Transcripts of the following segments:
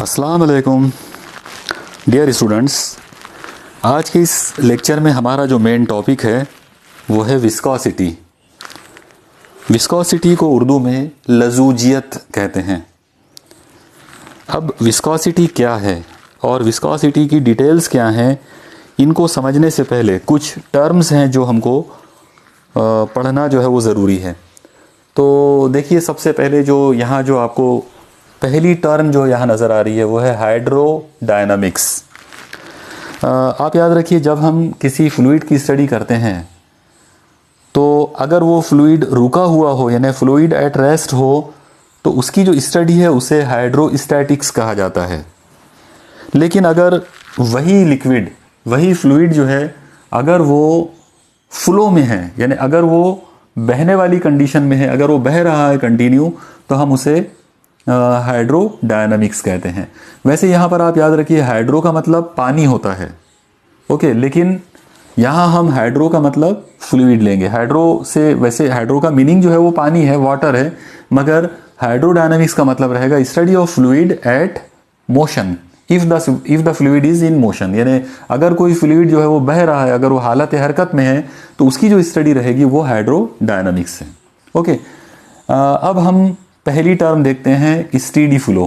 अस्सलाम वालेकुम dear students. आज के इस लेक्चर में हमारा जो मेन टॉपिक है वो है विस्कोसिटी। विस्कोसिटी को उर्दू में लज़ूजियत कहते हैं। अब विस्कोसिटी क्या है और विस्कोसिटी की डिटेल्स क्या हैं, इनको समझने से पहले कुछ टर्म्स हैं जो हमको पढ़ना जो है वो ज़रूरी है। तो देखिए, सबसे पहले जो यहाँ जो आपको पहली टर्म जो यहाँ नज़र आ रही है वो है हाइड्रोडायनामिक्स। आप याद रखिए, जब हम किसी फ्लूइड की स्टडी करते हैं तो अगर वो फ्लूइड रुका हुआ हो यानी फ्लूइड एट रेस्ट हो तो उसकी जो स्टडी है उसे हाइड्रोस्टैटिक्स कहा जाता है। लेकिन अगर वही लिक्विड, वही फ्लूइड जो है अगर वो फ्लो में है यानी अगर वो बहने वाली कंडीशन में है, अगर वो बह रहा है कंटिन्यू, तो हम उसे हाइड्रोडायनामिक्स कहते हैं। वैसे यहाँ पर आप याद रखिए, हाइड्रो का मतलब पानी होता है, ओके, लेकिन यहाँ हम हाइड्रो का मतलब फ्लूइड लेंगे। हाइड्रो से वैसे हाइड्रो का मीनिंग जो है वो पानी है, वाटर है, मगर हाइड्रोडायनामिक्स का मतलब रहेगा study of fluid at motion if the fluid is in motion. यानी अगर कोई फ्लूइड जो है वो बह रहा है, अगर वो हालत हरकत में है, तो उसकी जो स्टडी रहेगी वो हाइड्रोडायनामिक्स है। ओके, अब हम पहली टर्म देखते हैं स्टेडी फ्लो।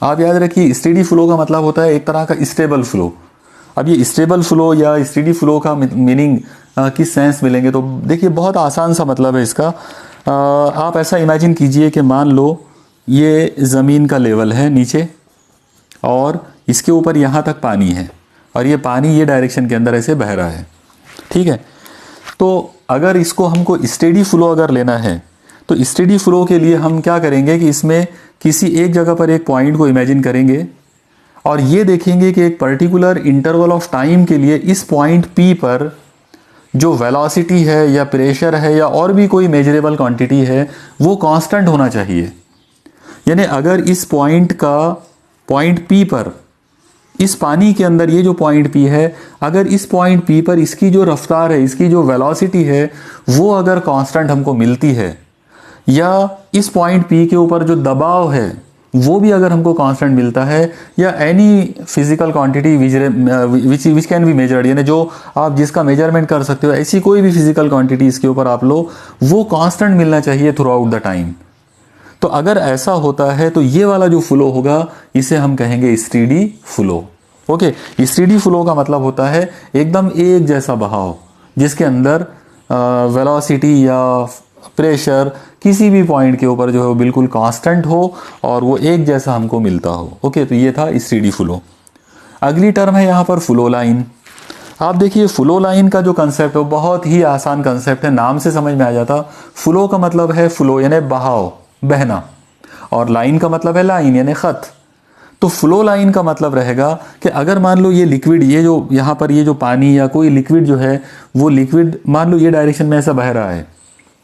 आप याद रखिए, स्टेडी फ्लो का मतलब होता है एक तरह का स्टेबल फ्लो। अब ये स्टेबल फ्लो या स्टेडी फ्लो का मीनिंग किस सेंस में लेंगे, तो देखिए बहुत आसान सा मतलब है इसका। आप ऐसा इमेजिन कीजिए कि मान लो ये ज़मीन का लेवल है नीचे और इसके ऊपर यहाँ तक पानी है और ये पानी ये डायरेक्शन के अंदर ऐसे बह रहा है, ठीक है। तो अगर इसको हमको स्टेडी फ्लो अगर लेना है तो स्टेडी फ्लो के लिए हम क्या करेंगे कि इसमें किसी एक जगह पर एक पॉइंट को इमेजिन करेंगे और ये देखेंगे कि एक पर्टिकुलर इंटरवल ऑफ टाइम के लिए इस पॉइंट P पर जो वेलोसिटी है या प्रेशर है या और भी कोई मेजरेबल क्वांटिटी है वो कांस्टेंट होना चाहिए। यानी अगर इस पॉइंट P पर, इस पानी के अंदर ये जो पॉइंट P है, अगर इस पॉइंट P पर इसकी जो रफ्तार है, इसकी जो वेलोसिटी है, वो अगर कांस्टेंट हमको मिलती है, या इस पॉइंट P के ऊपर जो दबाव है वो भी अगर हमको कांस्टेंट मिलता है, या any physical quantity which can be measured, यानी जो आप जिसका मेजरमेंट कर सकते हो, ऐसी कोई भी फिजिकल क्वांटिटी इसके ऊपर आप लो, वो कांस्टेंट मिलना चाहिए थ्रू आउट द टाइम। तो अगर ऐसा होता है तो ये वाला जो फ्लो होगा इसे हम कहेंगे steady flow. Okay, steady flow का मतलब होता है एकदम एक जैसा बहाव जिसके अंदर वेलोसिटी या प्रेशर किसी भी पॉइंट के ऊपर जो है वो बिल्कुल कांस्टेंट हो और वो एक जैसा हमको मिलता हो। ओके, तो ये था स्टेडी फ्लो। अगली टर्म है यहाँ पर फ्लो लाइन। आप देखिए, फ्लो लाइन का जो कंसेप्ट है वो बहुत ही आसान कंसेप्ट है, नाम से समझ में आ जाता। फ्लो का मतलब है फ्लो यानी बहाव, बहना, और लाइन का मतलब है लाइन यानी खत। तो फ्लो लाइन का मतलब रहेगा कि अगर मान लो ये लिक्विड, ये जो यहाँ पर ये जो पानी या कोई लिक्विड जो है वो लिक्विड मान लो ये डायरेक्शन में ऐसा बह रहा है,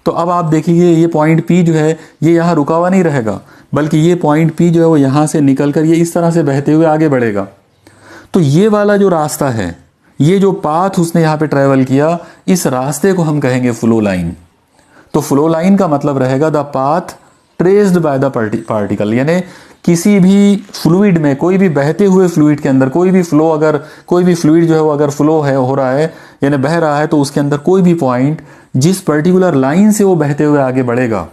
तो अब आप देखिए ये पॉइंट P जो है ये यहाँ रुका हुआ नहीं रहेगा, बल्कि ये पॉइंट P जो है वो यहाँ से निकलकर ये इस तरह से बहते हुए आगे बढ़ेगा। तो ये वाला जो रास्ता है, ये जो पाथ उसने यहाँ पे ट्रेवल किया, इस रास्ते को हम कहेंगे फ्लो लाइन। तो फ्लो लाइन का मतलब रहेगा the path traced by the particle, यानी किसी भी फ्लूइड में, कोई भी बहते हुए फ्लूइड के अंदर कोई भी फ्लो, अगर कोई भी फ्लूइड जो है वो अगर फ्लो है, हो रहा है यानी बह रहा है, तो उसके अंदर कोई भी पॉइंट जिस पर्टिकुलर लाइन से वो बहते हुए आगे बढ़ेगा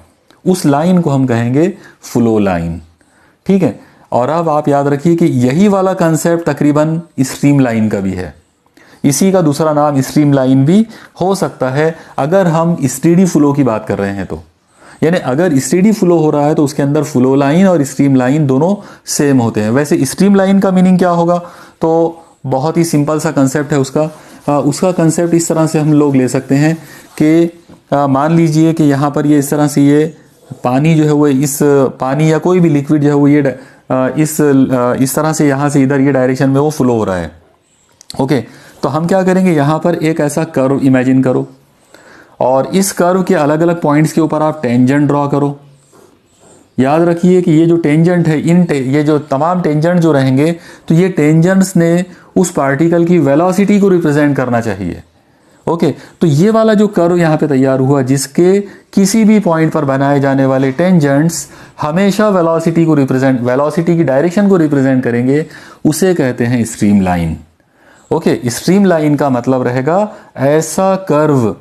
उस लाइन को हम कहेंगे फ्लो लाइन, ठीक है। और अब आप याद रखिए कि यही वाला कंसेप्ट तकरीबन स्ट्रीम लाइन का भी है। इसी का दूसरा नाम स्ट्रीम लाइन भी हो सकता है अगर हम स्टेडी फ्लो की बात कर रहे हैं तो। यानी अगर स्टेडी फ्लो हो रहा है तो उसके अंदर फ्लो लाइन और स्ट्रीम लाइन दोनों सेम होते हैं। वैसे स्ट्रीम लाइन का मीनिंग क्या होगा, तो बहुत ही सिंपल सा कंसेप्ट है उसका कंसेप्ट इस तरह से हम लोग ले सकते हैं कि मान लीजिए कि यहाँ पर ये इस तरह से ये पानी जो है वो इस पानी या कोई भी लिक्विड जो है वो ये इस तरह से यहाँ से इधर ये डायरेक्शन में वो फ्लो हो रहा है। ओके, तो हम क्या करेंगे, यहाँ पर एक ऐसा कर्व इमेजिन करो और इस कर्व के अलग अलग पॉइंट्स के ऊपर आप टेंजेंट ड्रॉ करो। याद रखिए कि ये जो टेंजेंट है, ये जो तमाम टेंजेंट जो रहेंगे, तो ये टेंजेंट्स ने उस पार्टिकल की वेलोसिटी को रिप्रेजेंट करना चाहिए। ओके, तो ये वाला जो कर्व यहाँ पे तैयार हुआ जिसके किसी भी पॉइंट पर बनाए जाने वाले टेंजेंट्स हमेशा वेलोसिटी को रिप्रेजेंट, वेलोसिटी की डायरेक्शन को रिप्रेजेंट करेंगे, उसे कहते हैं stream line. Okay, stream line का मतलब रहेगा ऐसा कर्व,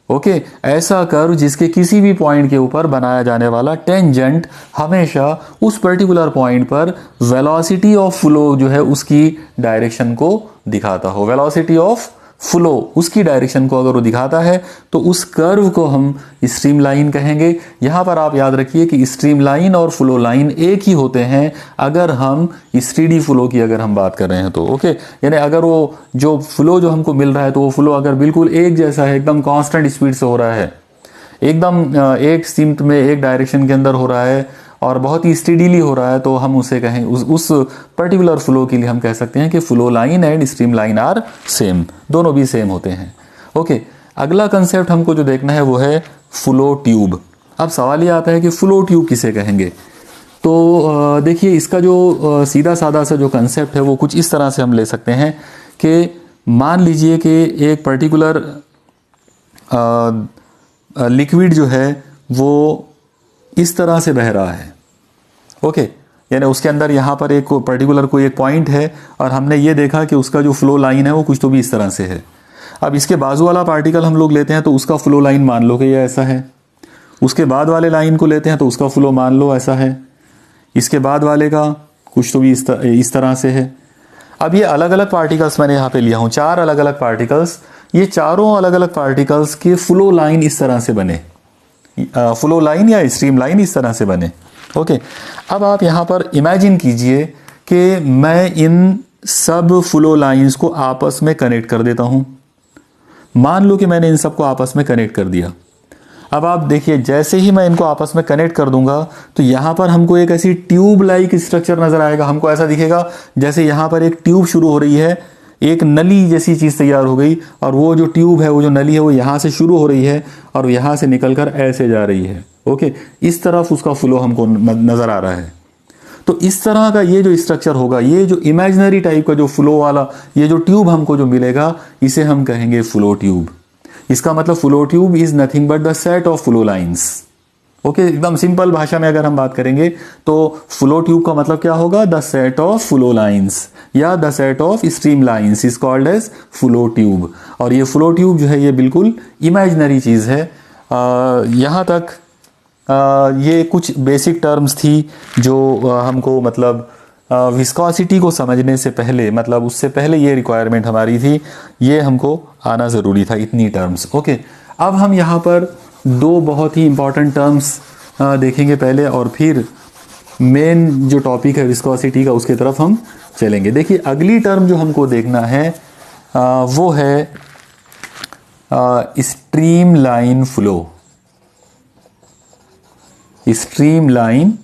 ओके, ऐसा कर्व जिसके किसी भी पॉइंट के ऊपर बनाया जाने वाला टेंजेंट हमेशा उस पर्टिकुलर पॉइंट पर वेलोसिटी ऑफ फ्लो जो है उसकी डायरेक्शन को दिखाता हो। वेलोसिटी ऑफ फ्लो उसकी डायरेक्शन को अगर वो दिखाता है तो उस कर्व को हम स्ट्रीम लाइन कहेंगे। यहां पर आप याद रखिए कि स्ट्रीम लाइन और फ्लो लाइन एक ही होते हैं अगर हम स्टेडी फ्लो की अगर हम बात कर रहे हैं तो। ओके, यानी अगर वो जो फ्लो जो हमको मिल रहा है तो वो फ्लो अगर बिल्कुल एक जैसा है, एकदम कांस्टेंट स्पीड से हो रहा है, एकदम एक सिमट में एक डायरेक्शन के अंदर हो रहा है और बहुत ही स्टेडीली हो रहा है, तो हम उसे कहें उस पर्टिकुलर फ्लो के लिए हम कह सकते हैं कि flow line and stream line are same, दोनों भी सेम होते हैं। ओके, अगला कंसेप्ट हमको जो देखना है वो है फ्लो ट्यूब। अब सवाल ये आता है कि फ्लो ट्यूब किसे कहेंगे। तो देखिए इसका जो सीधा साधा सा जो कंसेप्ट है वो कुछ इस तरह से हम ले सकते हैं कि मान लीजिए कि एक पर्टिकुलर लिक्विड जो है वो इस तरह से बह रहा है। ओके, यानी उसके अंदर यहाँ पर एक पर्टिकुलर कोई एक पॉइंट है और हमने ये देखा कि उसका जो फ्लो लाइन है वो कुछ तो भी इस तरह से है। अब इसके बाजू वाला पार्टिकल हम लोग लेते हैं तो उसका फ्लो लाइन मान लो कि ये ऐसा है, उसके बाद वाले लाइन को लेते हैं तो उसका फ्लो मान लो ऐसा है, इसके बाद वाले का कुछ तो भी इस तरह से है। अब ये अलग अलग पार्टिकल्स मैंने यहाँ पे लिया हूँ, 4 अलग अलग पार्टिकल्स, ये चारों अलग अलग पार्टिकल्स के फ्लो लाइन इस तरह से बने, फ्लो लाइन या स्ट्रीम लाइन इस तरह से बने। ओके, अब आप यहाँ पर इमेजिन कीजिए कि मैं इन सब फ्लो लाइंस को आपस में कनेक्ट कर देता हूँ। मान लो कि मैंने इन सबको आपस में कनेक्ट कर दिया। अब आप देखिए जैसे ही मैं इनको आपस में कनेक्ट कर दूंगा तो यहाँ पर हमको एक ऐसी ट्यूब लाइक स्ट्रक्चर नजर आएगा। हमको ऐसा दिखेगा जैसे यहाँ पर एक ट्यूब शुरू हो रही है, एक नली जैसी चीज तैयार हो गई और वो जो ट्यूब है, वो जो नली है वो यहाँ से शुरू हो रही है और यहाँ से निकलकर ऐसे जा रही है। ओके, इस तरफ उसका फ्लो हमको नजर आ रहा है। तो इस तरह का ये जो स्ट्रक्चर होगा, ये जो इमेजिनरी टाइप का जो फ्लो वाला ये जो ट्यूब हमको जो मिलेगा, इसे हम कहेंगे फ्लो ट्यूब। इसका मतलब flow tube is nothing but the set of flow lines. Okay, एकदम सिंपल भाषा में अगर हम बात करेंगे तो फ्लो ट्यूब का मतलब क्या होगा, the set of flow lines या the set of stream lines is called as flow tube. और ये फ्लो ट्यूब जो है ये बिल्कुल इमेजिनरी चीज है। यहाँ तक ये कुछ बेसिक टर्म्स थी जो हमको मतलब विस्कोसिटी को समझने से पहले, मतलब उससे पहले ये रिक्वायरमेंट हमारी थी, ये हमको आना ज़रूरी था, इतनी टर्म्स। ओके, अब हम यहाँ पर 2 बहुत ही इंपॉर्टेंट टर्म्स देखेंगे पहले और फिर मेन जो टॉपिक है विस्कोसिटी का उसके तरफ हम चलेंगे। देखिए अगली टर्म जो हमको देखना है वो है stream line flow. Stream line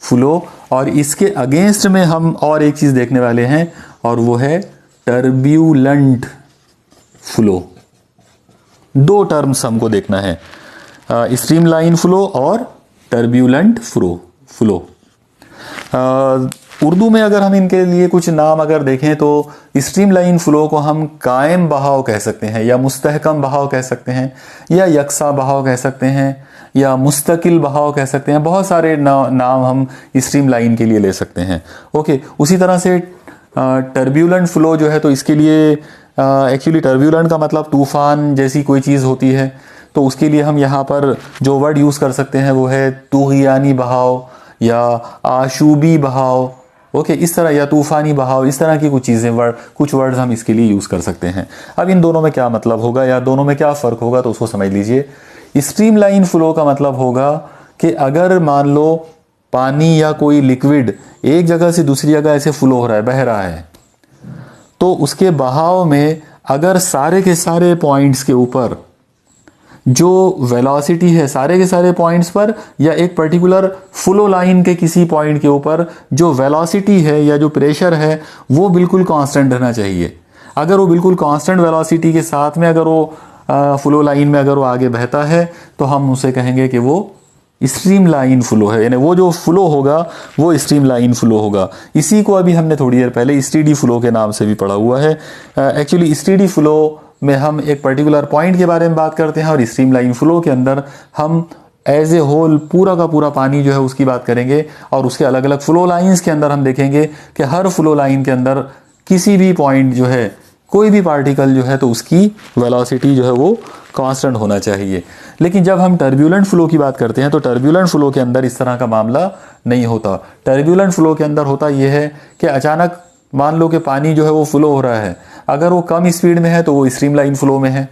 flow, और इसके अगेंस्ट में हम और एक चीज देखने वाले हैं और वो है टर्ब्यूलेंट फ्लो। 2 टर्म्स हमको देखना है, स्ट्रीम लाइन फ्लो और टर्ब्यूलेंट फ्लो। उर्दू में अगर हम इनके लिए कुछ नाम अगर देखें तो स्ट्रीम लाइन फ्लो को हम कायम बहाव कह सकते हैं या मुस्तहकम बहाव कह सकते हैं या यकसा बहाव कह सकते हैं या मुस्तकिल बहाव कह सकते हैं। बहुत सारे नाम हम स्ट्रीम लाइन के लिए ले सकते हैं। ओके, उसी तरह से टर्ब्यूलेंट फ्लो जो है तो इसके लिए एक्चुअली टर्ब्यूलेंट का मतलब तूफान जैसी कोई चीज़ होती है, तो उसके लिए हम यहाँ पर जो वर्ड यूज़ कर सकते हैं वो है तूग़यानी बहाव या आशूबी बहाव। ओके, इस तरह, या तूफानी बहाव, इस तरह की कुछ चीज़ें कुछ वर्ड्स हम इसके लिए यूज़ कर सकते हैं। अब इन दोनों में क्या मतलब होगा या दोनों में क्या फ़र्क होगा तो उसको समझ लीजिए। स्ट्रीम लाइन फ्लो का मतलब होगा कि अगर मान लो पानी या कोई लिक्विड एक जगह से दूसरी जगह ऐसे फ्लो हो रहा है, बह रहा है, तो उसके बहाव में अगर सारे के सारे पॉइंट्स के ऊपर जो वेलोसिटी है, सारे के सारे पॉइंट्स पर या एक पर्टिकुलर फ्लो लाइन के किसी पॉइंट के ऊपर जो वेलोसिटी है या जो प्रेशर है वो बिल्कुल कांस्टेंट रहना चाहिए। अगर वो बिल्कुल कांस्टेंट वेलोसिटी के साथ में अगर वो फ्लो लाइन में अगर वो आगे बहता है तो हम उसे कहेंगे कि वो स्ट्रीम लाइन फ्लो है, यानी वो जो फ्लो होगा वो स्ट्रीम लाइन फ्लो होगा। इसी को अभी हमने थोड़ी देर पहले स्टीडी फ्लो के नाम से भी पढ़ा हुआ है। एक्चुअली स्टीडी फ्लो में हम एक पर्टिकुलर पॉइंट के बारे में बात करते हैं और स्ट्रीम लाइन फ्लो के अंदर हम एज ए होल पूरा का पूरा पानी जो है उसकी बात करेंगे, और उसके अलग अलग फ्लो लाइंस के अंदर हम देखेंगे कि हर फ्लो लाइन के अंदर किसी भी पॉइंट जो है, कोई भी पार्टिकल जो है, तो उसकी वेलोसिटी जो है वो कांस्टेंट होना चाहिए। लेकिन जब हम टर्ब्यूलेंट फ्लो की बात करते हैं तो टर्ब्यूलेंट फ्लो के अंदर इस तरह का मामला नहीं होता। टर्ब्यूलेंट फ्लो के अंदर होता यह है कि अचानक मान लो कि पानी जो है वो फ्लो हो रहा है, अगर वो कम स्पीड में है तो वो स्ट्रीमलाइन फ्लो में है,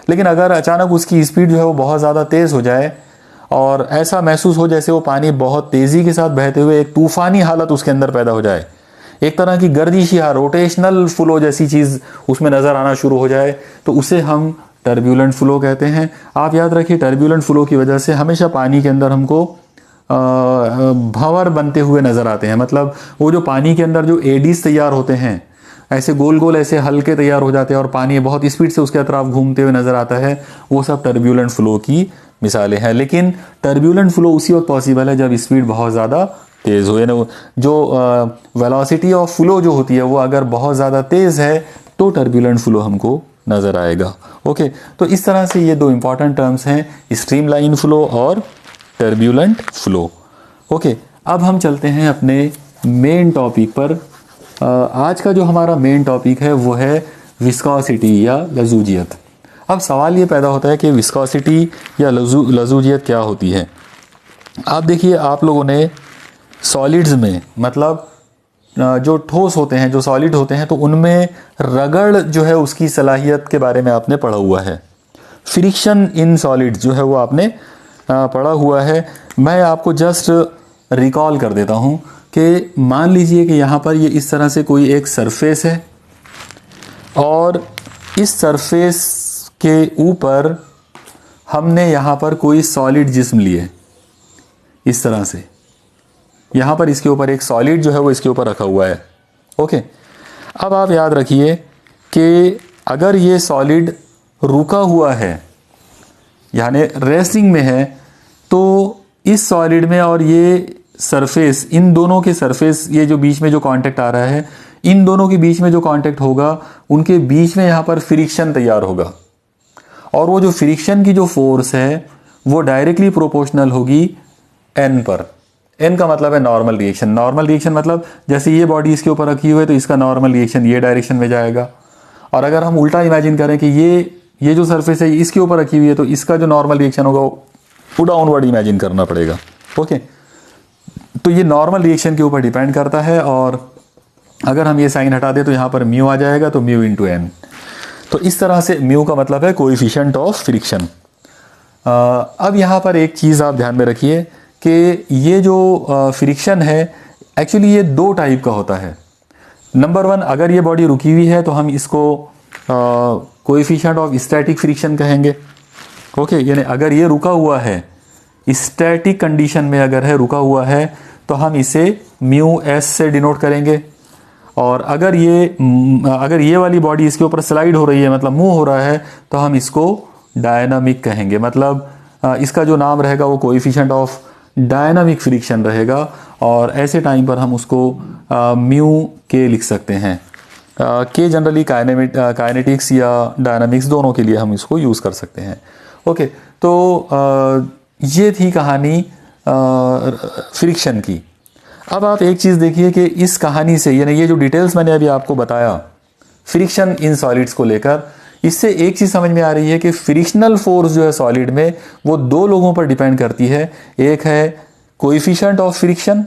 लेकिन अगर अचानक उसकी स्पीड जो है वो बहुत ज़्यादा तेज़ हो जाए और ऐसा महसूस हो जैसे वो पानी बहुत तेज़ी के साथ बहते हुए एक तूफ़ानी हालत उसके अंदर पैदा हो जाए, एक तरह की गर्दिश या रोटेशनल फ्लो जैसी चीज़ उसमें नज़र आना शुरू हो जाए, तो उसे हम टर्ब्यूलेंट फ्लो कहते हैं। आप याद रखिए, टर्ब्यूलेंट फ्लो की वजह से हमेशा पानी के अंदर हमको भंवर बनते हुए नज़र आते हैं। मतलब वो जो पानी के अंदर जो एडीज तैयार होते हैं, ऐसे गोल गोल ऐसे हल्के तैयार हो जाते हैं और पानी बहुत स्पीड से उसके अतराफ घूमते हुए नज़र आता है, वो सब टर्ब्यूलेंट फ्लो की मिसालें हैं। लेकिन टर्ब्यूलेंट फ्लो उसी वक्त पॉसिबल है जब स्पीड बहुत ज़्यादा तेज़ हो, यानी जो वेलोसिटी ऑफ फ्लो जो होती है वो अगर बहुत ज़्यादा तेज़ है तो टर्ब्यूलेंट फ्लो हमको नज़र आएगा। ओके, तो इस तरह से ये दो इंपॉर्टेंट टर्म्स हैं, स्ट्रीमलाइन फ्लो और टर्ब्यूलेंट फ्लो। ओके, अब हम चलते हैं अपने मेन टॉपिक पर। आज का जो हमारा मेन टॉपिक है वो है विस्कोसिटी या लज़ूजियत। अब सवाल ये पैदा होता है कि विस्कोसिटी या लज़ूजियत क्या होती है। आप देखिए, आप लोगों ने सॉलिड्स में, मतलब जो ठोस होते हैं, जो सॉलिड होते हैं, तो उनमें रगड़ जो है उसकी सलाहियत के बारे में आपने पढ़ा हुआ है। फ्रिक्शन इन सॉलिड्स जो है वो आपने पढ़ा हुआ है। मैं आपको जस्ट रिकॉल कर देता हूँ कि मान लीजिए कि यहाँ पर ये इस तरह से कोई एक सरफेस है और इस सरफेस के ऊपर हमने यहाँ पर कोई सॉलिड जिस्म लिए, इस तरह से यहाँ पर इसके ऊपर एक सॉलिड जो है वो इसके ऊपर रखा हुआ है। ओके, अब आप याद रखिए कि अगर ये सॉलिड रुका हुआ है यानी रेस्टिंग में है, तो इस सॉलिड में और ये सरफेस, इन दोनों के सरफेस, ये जो बीच में जो कांटेक्ट आ रहा है, इन दोनों के बीच में जो कांटेक्ट होगा उनके बीच में यहाँ पर फ्रिक्शन तैयार होगा, और वो जो फ्रिक्शन की जो फोर्स है वो डायरेक्टली प्रोपोर्शनल होगी एन पर। एन का मतलब है नॉर्मल रिएक्शन। नॉर्मल रिएक्शन मतलब जैसे ये बॉडी इसके ऊपर रखी हुई है तो इसका नॉर्मल रिएक्शन ये डायरेक्शन में जाएगा, और अगर हम उल्टा इमेजिन करें कि ये जो सरफेस है इसके ऊपर रखी हुई है तो इसका जो नॉर्मल रिएक्शन होगा वो डाउनवर्ड इमेजिन करना पड़ेगा। ओके, तो ये नॉर्मल रिएक्शन के ऊपर डिपेंड करता है, और अगर हम ये साइन हटा दें तो यहाँ पर म्यू आ जाएगा, तो म्यू इंटू एन। तो इस तरह से म्यू का मतलब है कोएफिशिएंट ऑफ फ्रिक्शन। अब यहाँ पर एक चीज़ आप ध्यान में रखिए कि ये जो फ्रिक्शन है एक्चुअली ये दो टाइप का होता है। नंबर वन, अगर ये बॉडी रुकी हुई है तो हम इसको कोएफिशिएंट ऑफ स्टैटिक फ्रिक्शन कहेंगे। ओके, यानी अगर ये रुका हुआ है, स्टैटिक कंडीशन में अगर है, रुका हुआ है, तो हम इसे म्यू एस से डिनोट करेंगे। और अगर ये वाली बॉडी इसके ऊपर स्लाइड हो रही है, मतलब मूव हो रहा है, तो हम इसको डायनामिक कहेंगे। मतलब इसका जो नाम रहेगा वो कोएफिशिएंट ऑफ डायनामिक फ्रिक्शन रहेगा, और ऐसे टाइम पर हम उसको म्यू के लिख सकते हैं। के जनरली काइनेटिक्स या डायनामिक्स दोनों के लिए हम इसको यूज़ कर सकते हैं। ओके, तो ये थी कहानी फ्रिक्शन की। अब आप एक चीज़ देखिए कि इस कहानी से, यानी ये जो डिटेल्स मैंने अभी आपको बताया फ्रिक्शन इन सॉलिड्स को लेकर, इससे एक चीज़ समझ में आ रही है कि फ्रिक्शनल फोर्स जो है सॉलिड में वो दो लोगों पर डिपेंड करती है। एक है कोएफिशिएंट ऑफ फ्रिक्शन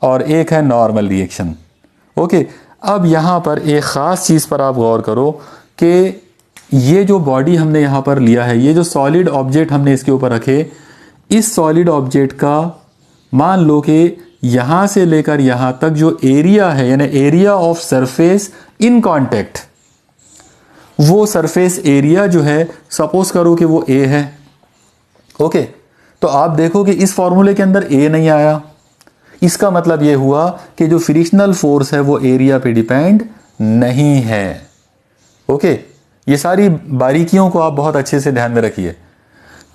और एक है नॉर्मल रिएक्शन। ओके, अब यहाँ पर एक ख़ास चीज़ पर आप गौर करो कि ये जो बॉडी हमने यहाँ पर लिया है, ये जो सॉलिड ऑब्जेक्ट हमने इसके ऊपर रखे, इस सॉलिड ऑब्जेक्ट का मान लो कि यहाँ से लेकर यहाँ तक जो एरिया है, यानी area of surface in contact, वो सरफेस एरिया जो है सपोज करो कि वो ए है। ओके, तो आप देखो कि इस फॉर्मूले के अंदर ए नहीं आया, इसका मतलब ये हुआ कि जो फ्रिक्शनल फोर्स है वो एरिया पे डिपेंड नहीं है। ओके, ये सारी बारीकियों को आप बहुत अच्छे से ध्यान में रखिए।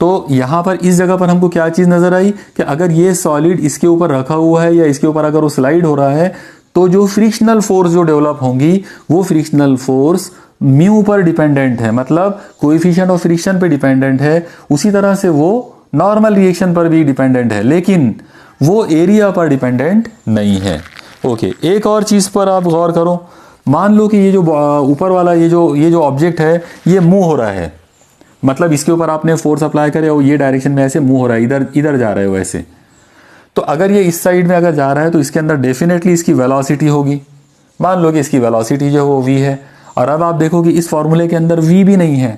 तो यहाँ पर इस जगह पर हमको क्या चीज़ नज़र आई कि अगर ये सॉलिड इसके ऊपर रखा हुआ है या इसके ऊपर अगर वो स्लाइड हो रहा है तो जो फ्रिक्शनल फोर्स जो डेवलप होंगी वो फ्रिक्शनल फोर्स म्यू पर डिपेंडेंट है, मतलब कोएफिशिएंट ऑफ फ्रिक्शन पे डिपेंडेंट है। उसी तरह से वो नॉर्मल रिएक्शन पर भी डिपेंडेंट है, लेकिन वो एरिया पर डिपेंडेंट नहीं है। ओके, एक और चीज़ पर आप गौर करो। मान लो कि ये जो ऊपर वाला ये जो ऑब्जेक्ट है ये मूव हो रहा है, मतलब इसके ऊपर आपने फोर्स अप्लाई करे और ये डायरेक्शन में ऐसे मूव हो रहा है, इधर जा रहा है वैसे। तो अगर ये इस साइड में अगर जा रहा है तो इसके अंदर डेफिनेटली इसकी वेलोसिटी होगी। मान लो कि इसकी वेलोसिटी जो है वो v है, और अब आप देखो कि इस फॉर्मूले के अंदर v भी नहीं है,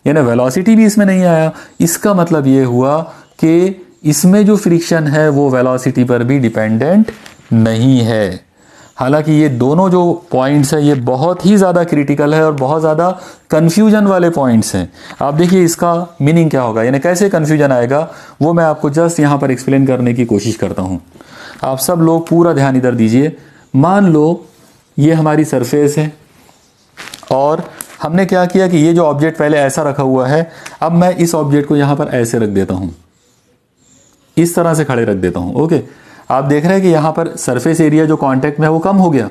यानी वेलोसिटी भी इसमें नहीं आया। इसका मतलब ये हुआ कि इसमें जो फ्रिक्शन है वो वेलोसिटी पर भी डिपेंडेंट नहीं है। हालांकि ये दोनों जो पॉइंट्स हैं ये बहुत ही ज़्यादा क्रिटिकल है और बहुत ज़्यादा कन्फ्यूजन वाले पॉइंट्स हैं। आप देखिए इसका मीनिंग क्या होगा, यानी कैसे कन्फ्यूजन आएगा वो मैं आपको जस्ट यहाँ पर एक्सप्लेन करने की कोशिश करता हूँ। आप सब लोग पूरा ध्यान इधर दीजिए। मान लो ये हमारी सरफेस है और हमने क्या किया कि ये जो ऑब्जेक्ट पहले ऐसा रखा हुआ है, अब मैं इस ऑब्जेक्ट को यहाँ पर ऐसे रख देता हूँ, इस तरह से खड़े रख देता हूँ। ओके, आप देख रहे हैं कि यहाँ पर सरफेस एरिया जो कांटेक्ट में है वो कम हो गया।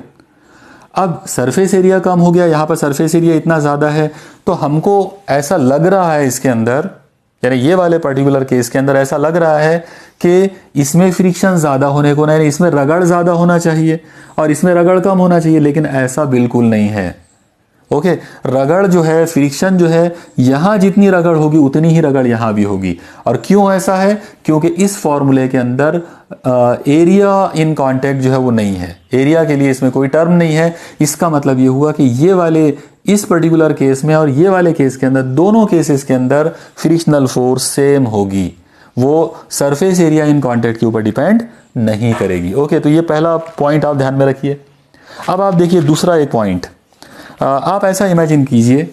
अब सरफेस एरिया कम हो गया, यहाँ पर सरफेस एरिया इतना ज़्यादा है तो हमको ऐसा लग रहा है इसके अंदर, यानी ये वाले पर्टिकुलर केस के अंदर ऐसा लग रहा है कि इसमें फ्रिक्शन ज़्यादा होने को, यानी इसमें रगड़ ज़्यादा होना चाहिए और इसमें रगड़ कम होना चाहिए, लेकिन ऐसा बिल्कुल नहीं है। ओके, रगड़ जो है, फ्रिक्शन जो है, यहां जितनी रगड़ होगी उतनी ही रगड़ यहां भी होगी। और क्यों ऐसा है? क्योंकि इस फॉर्मूले के अंदर एरिया इन कांटेक्ट जो है वो नहीं है, एरिया के लिए इसमें कोई टर्म नहीं है। इसका मतलब ये हुआ कि ये वाले इस पर्टिकुलर केस में और ये वाले केस के अंदर, दोनों केसेस के अंदर फ्रिक्शनल फोर्स सेम होगी, वो सरफेस एरिया इन कांटेक्ट के ऊपर डिपेंड नहीं करेगी। ओके, तो ये पहला पॉइंट आप ध्यान में रखिए। अब आप देखिए दूसरा एक पॉइंट, आप ऐसा इमेजिन कीजिए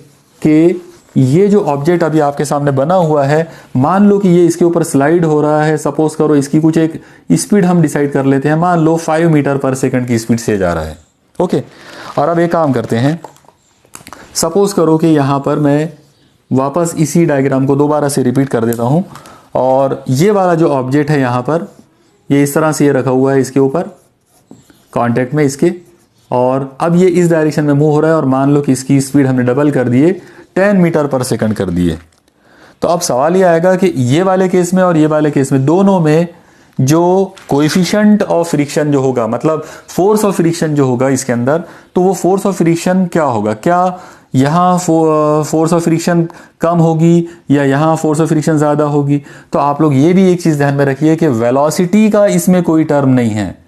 कि ये जो ऑब्जेक्ट अभी आपके सामने बना हुआ है, मान लो कि ये इसके ऊपर स्लाइड हो रहा है। सपोज करो इसकी कुछ एक स्पीड हम डिसाइड कर लेते हैं, मान लो 5 मीटर पर सेकंड की स्पीड से जा रहा है। ओके, और अब एक काम करते हैं, सपोज करो कि यहाँ पर मैं वापस इसी डायग्राम को दोबारा से रिपीट कर देता हूँ, और ये वाला जो ऑब्जेक्ट है यहाँ पर ये इस तरह से ये रखा हुआ है इसके ऊपर कॉन्टेक्ट में इसके, और अब ये इस डायरेक्शन में मूव हो रहा है, और मान लो कि इसकी स्पीड हमने डबल कर दिए, 10 मीटर पर सेकंड कर दिए। तो अब सवाल ये आएगा कि ये वाले केस में और ये वाले केस में, दोनों में जो कोएफिशिएंट ऑफ फ्रिक्शन जो होगा, मतलब फोर्स ऑफ फ्रिक्शन जो होगा इसके अंदर, तो वो फोर्स ऑफ फ्रिक्शन क्या होगा? क्या यहाँ फोर्स ऑफ फ्रिक्शन कम होगी या यहाँ फोर्स ऑफ फ्रिक्शन ज़्यादा होगी? तो आप लोग ये भी एक चीज़ ध्यान में रखिए कि वेलोसिटी का इसमें कोई टर्म नहीं है,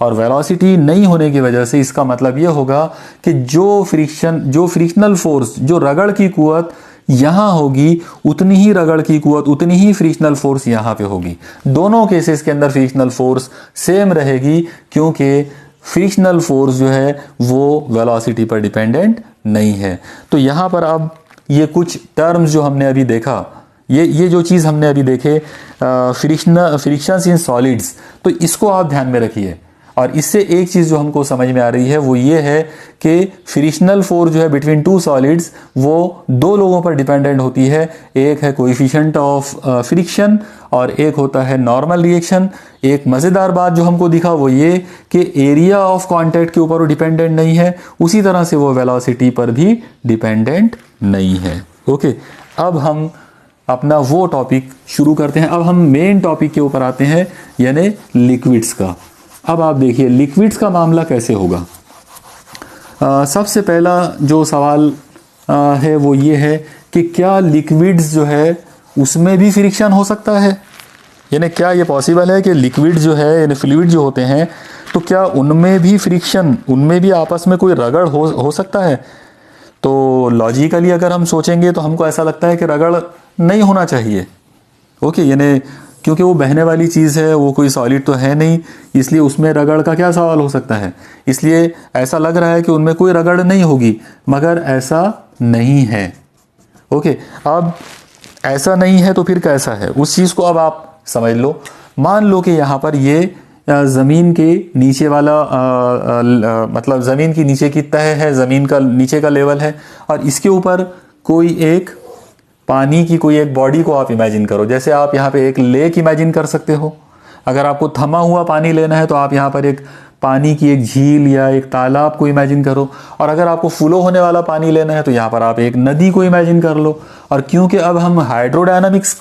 और वेलोसिटी नहीं होने की वजह से इसका मतलब यह होगा कि जो फ्रिक्शनल फोर्स, जो रगड़ की कुवत यहां होगी, उतनी ही रगड़ की कुवत, उतनी ही फ्रिक्शनल फोर्स यहां पे होगी। दोनों केसेस के अंदर फ्रिक्शनल फोर्स सेम रहेगी, क्योंकि फ्रिक्शनल फोर्स जो है वो वेलोसिटी पर डिपेंडेंट नहीं है। तो यहां पर अब ये कुछ टर्म्स जो हमने अभी देखा, ये जो चीज़ हमने अभी देखे, फ्रिक्शंस इन सॉलिड्स, तो इसको आप ध्यान में रखिए। और इससे एक चीज़ जो हमको समझ में आ रही है वो ये है कि फ्रिक्शनल फोर्स जो है बिटवीन टू सॉलिड्स वो दो लोगों पर डिपेंडेंट होती है। एक है कोएफिशिएंट ऑफ फ्रिक्शन और एक होता है नॉर्मल रिएक्शन। एक मज़ेदार बात जो हमको दिखा वो ये कि एरिया ऑफ कांटेक्ट के ऊपर वो डिपेंडेंट नहीं है, उसी तरह से वो वेलोसिटी पर भी डिपेंडेंट नहीं है। ओके, अब हम अपना वो टॉपिक शुरू करते हैं। अब हम मेन टॉपिक के ऊपर आते हैं, यानी लिक्विड्स का। अब आप देखिए लिक्विड्स का मामला कैसे होगा। सबसे पहला जो सवाल है वो ये है कि क्या लिक्विड्स जो है उसमें भी फ्रिक्शन हो सकता है, यानी क्या ये पॉसिबल है कि लिक्विड जो है यानी फ्लूइड जो होते हैं तो क्या उनमें भी फ्रिक्शन, उनमें भी आपस में कोई रगड़ हो सकता है? तो लॉजिकली अगर हम सोचेंगे तो हमको ऐसा लगता है कि रगड़ नहीं होना चाहिए। ओके, यानी क्योंकि वो बहने वाली चीज़ है, वो कोई सॉलिड तो है नहीं, इसलिए उसमें रगड़ का क्या सवाल हो सकता है। इसलिए ऐसा लग रहा है कि उनमें कोई रगड़ नहीं होगी, मगर ऐसा नहीं है। ओके, अब ऐसा नहीं है तो फिर कैसा है उस चीज़ को अब आप समझ लो। मान लो कि यहाँ पर ये ज़मीन के नीचे वाला मतलब ज़मीन की नीचे की तह है, ज़मीन का नीचे का लेवल है, और इसके ऊपर कोई एक पानी की कोई एक बॉडी को आप इमेजिन करो। जैसे आप यहाँ पे एक लेक इमेजिन कर सकते हो। अगर आपको थमा हुआ पानी लेना है तो आप यहाँ पर एक पानी की एक झील या एक तालाब को इमेजिन करो, और अगर आपको फ्लो होने वाला पानी लेना है तो यहाँ पर आप एक नदी को इमेजिन कर लो। और क्योंकि अब हम हाइड्रोडायनामिक्स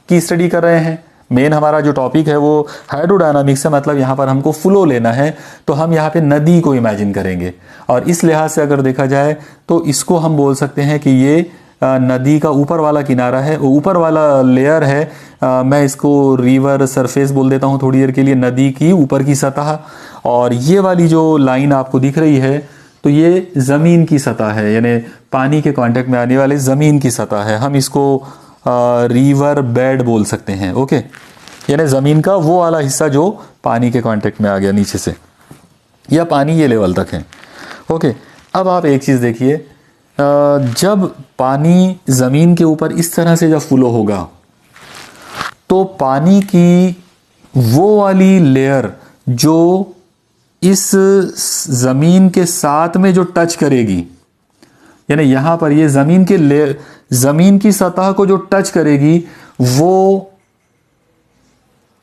की स्टडी कर रहे हैं, मेन हमारा जो टॉपिक है वो हाइड्रोडायनामिक्स है, मतलब यहाँ पर हमको फ्लो लेना है, तो हम यहाँ पे नदी को इमेजिन करेंगे। और इस लिहाज से अगर देखा जाए तो इसको हम बोल सकते हैं कि ये नदी का ऊपर वाला किनारा है, ऊपर वाला लेयर है। मैं इसको रिवर सरफेस बोल देता हूँ थोड़ी देर के लिए, नदी की ऊपर की सतह। और ये वाली जो लाइन आपको दिख रही है तो ये ज़मीन की सतह है, यानी पानी के कांटेक्ट में आने वाली ज़मीन की सतह है। हम इसको रिवर बेड बोल सकते हैं। ओके, यानी ज़मीन का वो वाला हिस्सा जो पानी के कांटेक्ट में आ गया नीचे से, या पानी ये लेवल तक है। ओके, अब आप एक चीज़ देखिए, जब पानी ज़मीन के ऊपर इस तरह से जब फ्लो होगा तो पानी की वो वाली लेयर जो इस ज़मीन के साथ में जो टच करेगी, यानी यहाँ पर ये ज़मीन की सतह को जो टच करेगी, वो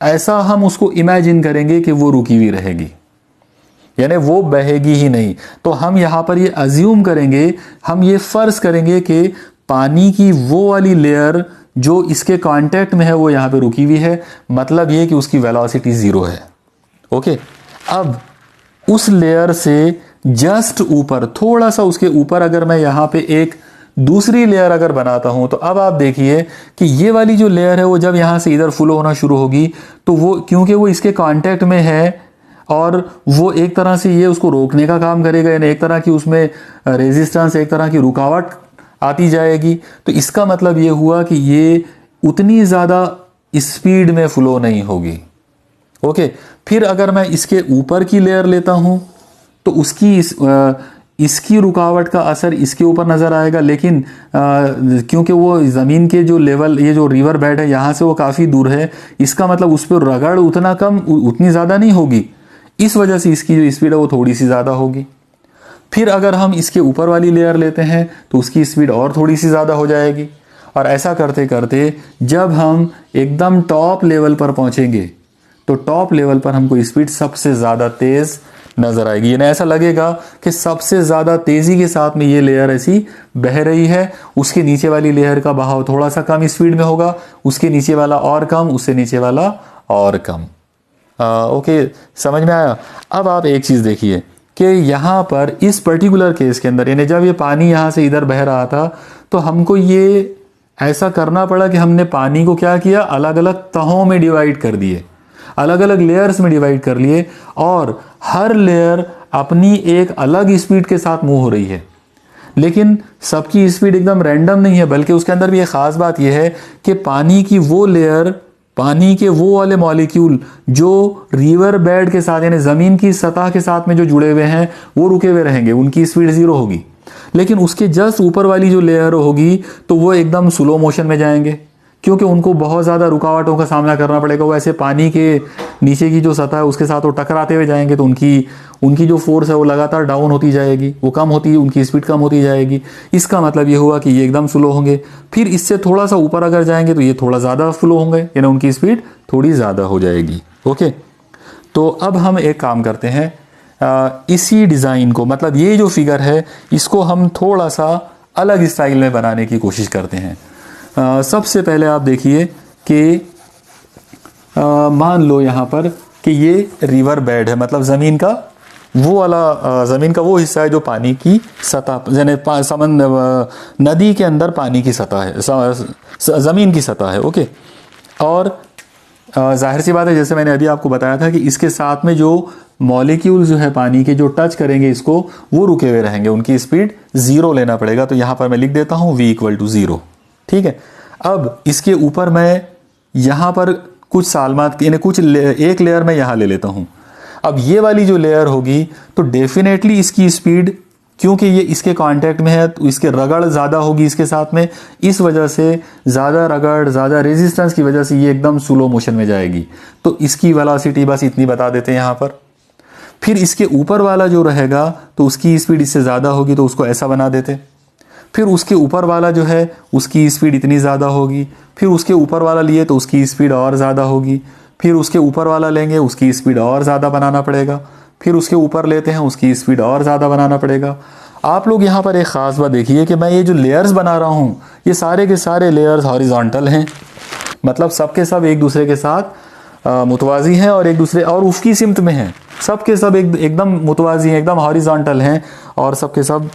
ऐसा हम उसको इमेजिन करेंगे कि वो रुकी हुई रहेगी, यानी वो बहेगी ही नहीं। तो हम यहाँ पर ये अज्यूम करेंगे, हम ये फर्ज करेंगे कि पानी की वो वाली लेयर जो इसके कांटेक्ट में है वो यहाँ पे रुकी हुई है, मतलब ये कि उसकी वेलोसिटी 0 है। ओके, अब उस लेयर से जस्ट ऊपर, थोड़ा सा उसके ऊपर अगर मैं यहाँ पे एक दूसरी लेयर अगर बनाता हूं, तो अब आप देखिए कि ये वाली जो लेयर है वो जब यहाँ से इधर फ्लो होना शुरू होगी तो वो, क्योंकि वो इसके कांटेक्ट में है और वो एक तरह से ये उसको रोकने का काम करेगा, यानी एक तरह की उसमें रेजिस्टेंस, एक तरह की रुकावट आती जाएगी। तो इसका मतलब ये हुआ कि ये उतनी ज़्यादा स्पीड में फ्लो नहीं होगी। ओके, फिर अगर मैं इसके ऊपर की लेयर लेता हूं तो उसकी इसकी रुकावट का असर इसके ऊपर नज़र आएगा, लेकिन क्योंकि वो ज़मीन के जो लेवल, ये जो रिवर बेड है यहाँ से वो काफ़ी दूर है, इसका मतलब उस पर रगड़ उतनी ज़्यादा नहीं होगी, इस वजह से इसकी जो स्पीड है वो थोड़ी सी ज़्यादा होगी। फिर अगर हम इसके ऊपर वाली लेयर लेते हैं तो उसकी स्पीड और थोड़ी सी ज़्यादा हो जाएगी। और ऐसा करते करते जब हम एकदम टॉप लेवल पर पहुँचेंगे तो टॉप लेवल पर हमको स्पीड सबसे ज़्यादा तेज़ नज़र आएगी, यानी ऐसा लगेगा कि सबसे ज़्यादा तेज़ी के साथ में ये लेयर ऐसी बह रही है। उसके नीचे वाली लेयर का बहाव थोड़ा सा कम स्पीड में होगा, उसके नीचे वाला और कम, उससे नीचे वाला और कम। ओके, समझ में आया। अब आप एक चीज़ देखिए कि यहाँ पर इस पर्टिकुलर केस के अंदर, यानी जब ये पानी यहाँ से इधर बह रहा था तो हमको ये ऐसा करना पड़ा कि हमने पानी को क्या किया, अलग अलग तहों में डिवाइड कर दिए, अलग अलग लेयर्स में डिवाइड कर लिए, और हर लेयर अपनी एक अलग स्पीड के साथ मूव हो रही है। लेकिन सबकी स्पीड एकदम रैंडम नहीं है, बल्कि उसके अंदर भी एक ख़ास बात यह है कि पानी की वो लेयर, पानी के वो वाले मॉलिक्यूल जो रिवर बेड के साथ, यानी ज़मीन की सतह के साथ में जो जुड़े हुए हैं, वो रुके हुए रहेंगे, उनकी स्पीड 0 होगी। लेकिन उसके जस्ट ऊपर वाली जो लेयर होगी तो वो एकदम स्लो मोशन में जाएंगे, क्योंकि उनको बहुत ज़्यादा रुकावटों का सामना करना पड़ेगा। वो ऐसे पानी के नीचे की जो सतह है उसके साथ वो टकराते हुए जाएंगे, तो उनकी जो फोर्स है वो लगातार डाउन होती जाएगी, वो कम होती, उनकी स्पीड कम होती जाएगी। इसका मतलब ये हुआ कि ये एकदम स्लो होंगे। फिर इससे थोड़ा सा ऊपर अगर जाएंगे तो ये थोड़ा ज़्यादा स्लो होंगे, यानी उनकी स्पीड थोड़ी ज़्यादा हो जाएगी। ओके, तो अब हम एक काम करते हैं, इसी डिज़ाइन को, मतलब ये जो फिगर है इसको हम थोड़ा सा अलग स्टाइल में बनाने की कोशिश करते हैं। सबसे पहले आप देखिए कि मान लो यहाँ पर कि ये रिवर बेड है, मतलब ज़मीन का वो वाला, ज़मीन का वो हिस्सा है जो पानी की सतह, यानी नदी के अंदर पानी की सतह है, ज़मीन की सतह है। ओके, और जाहिर सी बात है, जैसे मैंने अभी आपको बताया था कि इसके साथ में जो मॉलिक्यूल जो है पानी के, जो टच करेंगे इसको, वो रुके हुए रहेंगे, उनकी स्पीड 0 लेना पड़ेगा। तो यहाँ पर मैं लिख देता हूँ v = 0। ठीक है, अब इसके ऊपर मैं यहाँ पर कुछ सालमात, यानी कुछ एक लेयर मैं यहाँ ले लेता हूँ। अब ये वाली जो लेयर होगी तो डेफिनेटली इसकी स्पीड, क्योंकि ये इसके कांटेक्ट में है तो इसके रगड़ ज़्यादा होगी इसके साथ में, इस वजह से ज़्यादा रगड़, ज़्यादा रेजिस्टेंस की वजह से ये एकदम स्लो मोशन में जाएगी। तो इसकी वेलोसिटी बस इतनी बता देते हैं यहाँ पर। फिर इसके ऊपर वाला जो रहेगा तो उसकी स्पीड इससे ज़्यादा होगी, तो उसको ऐसा बना देते। फिर उसके ऊपर वाला जो है उसकी स्पीड इतनी ज़्यादा होगी, फिर उसके ऊपर वाला लिए तो उसकी स्पीड और ज़्यादा होगी, फिर उसके ऊपर वाला लेंगे उसकी स्पीड और ज़्यादा बनाना पड़ेगा, फिर उसके ऊपर लेते हैं उसकी स्पीड और ज़्यादा बनाना पड़ेगा। आप लोग यहाँ पर एक ख़ास बात देखिए कि मैं ये जो लेयर्स बना रहा हूँ ये सारे के सारे लेयर्स हॉरिजॉन्टल हैं, मतलब सब के सब एक दूसरे के साथ मुतवाज़ी हैं और एक दूसरे और उसकी सिमत में हैं, सब के सब एकदम मुतवाज़ी हैं, एकदम हॉरिजॉन्टल हैं और सब के सब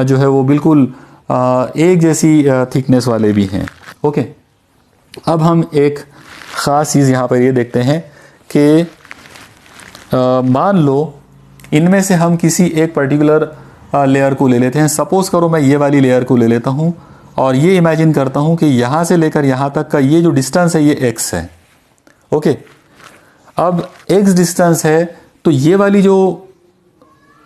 जो है वो बिल्कुल एक जैसी थिकनेस वाले भी हैं। ओके, अब हम एक ख़ास चीज़ यहाँ पर ये देखते हैं कि मान लो इनमें से हम किसी एक पर्टिकुलर लेयर को ले लेते हैं। सपोज़ करो मैं ये वाली लेयर को ले लेता हूँ और ये इमेजिन करता हूँ कि यहाँ से लेकर यहाँ तक का ये जो डिस्टेंस है ये x है। ओके, अब x डिस्टेंस है तो ये वाली जो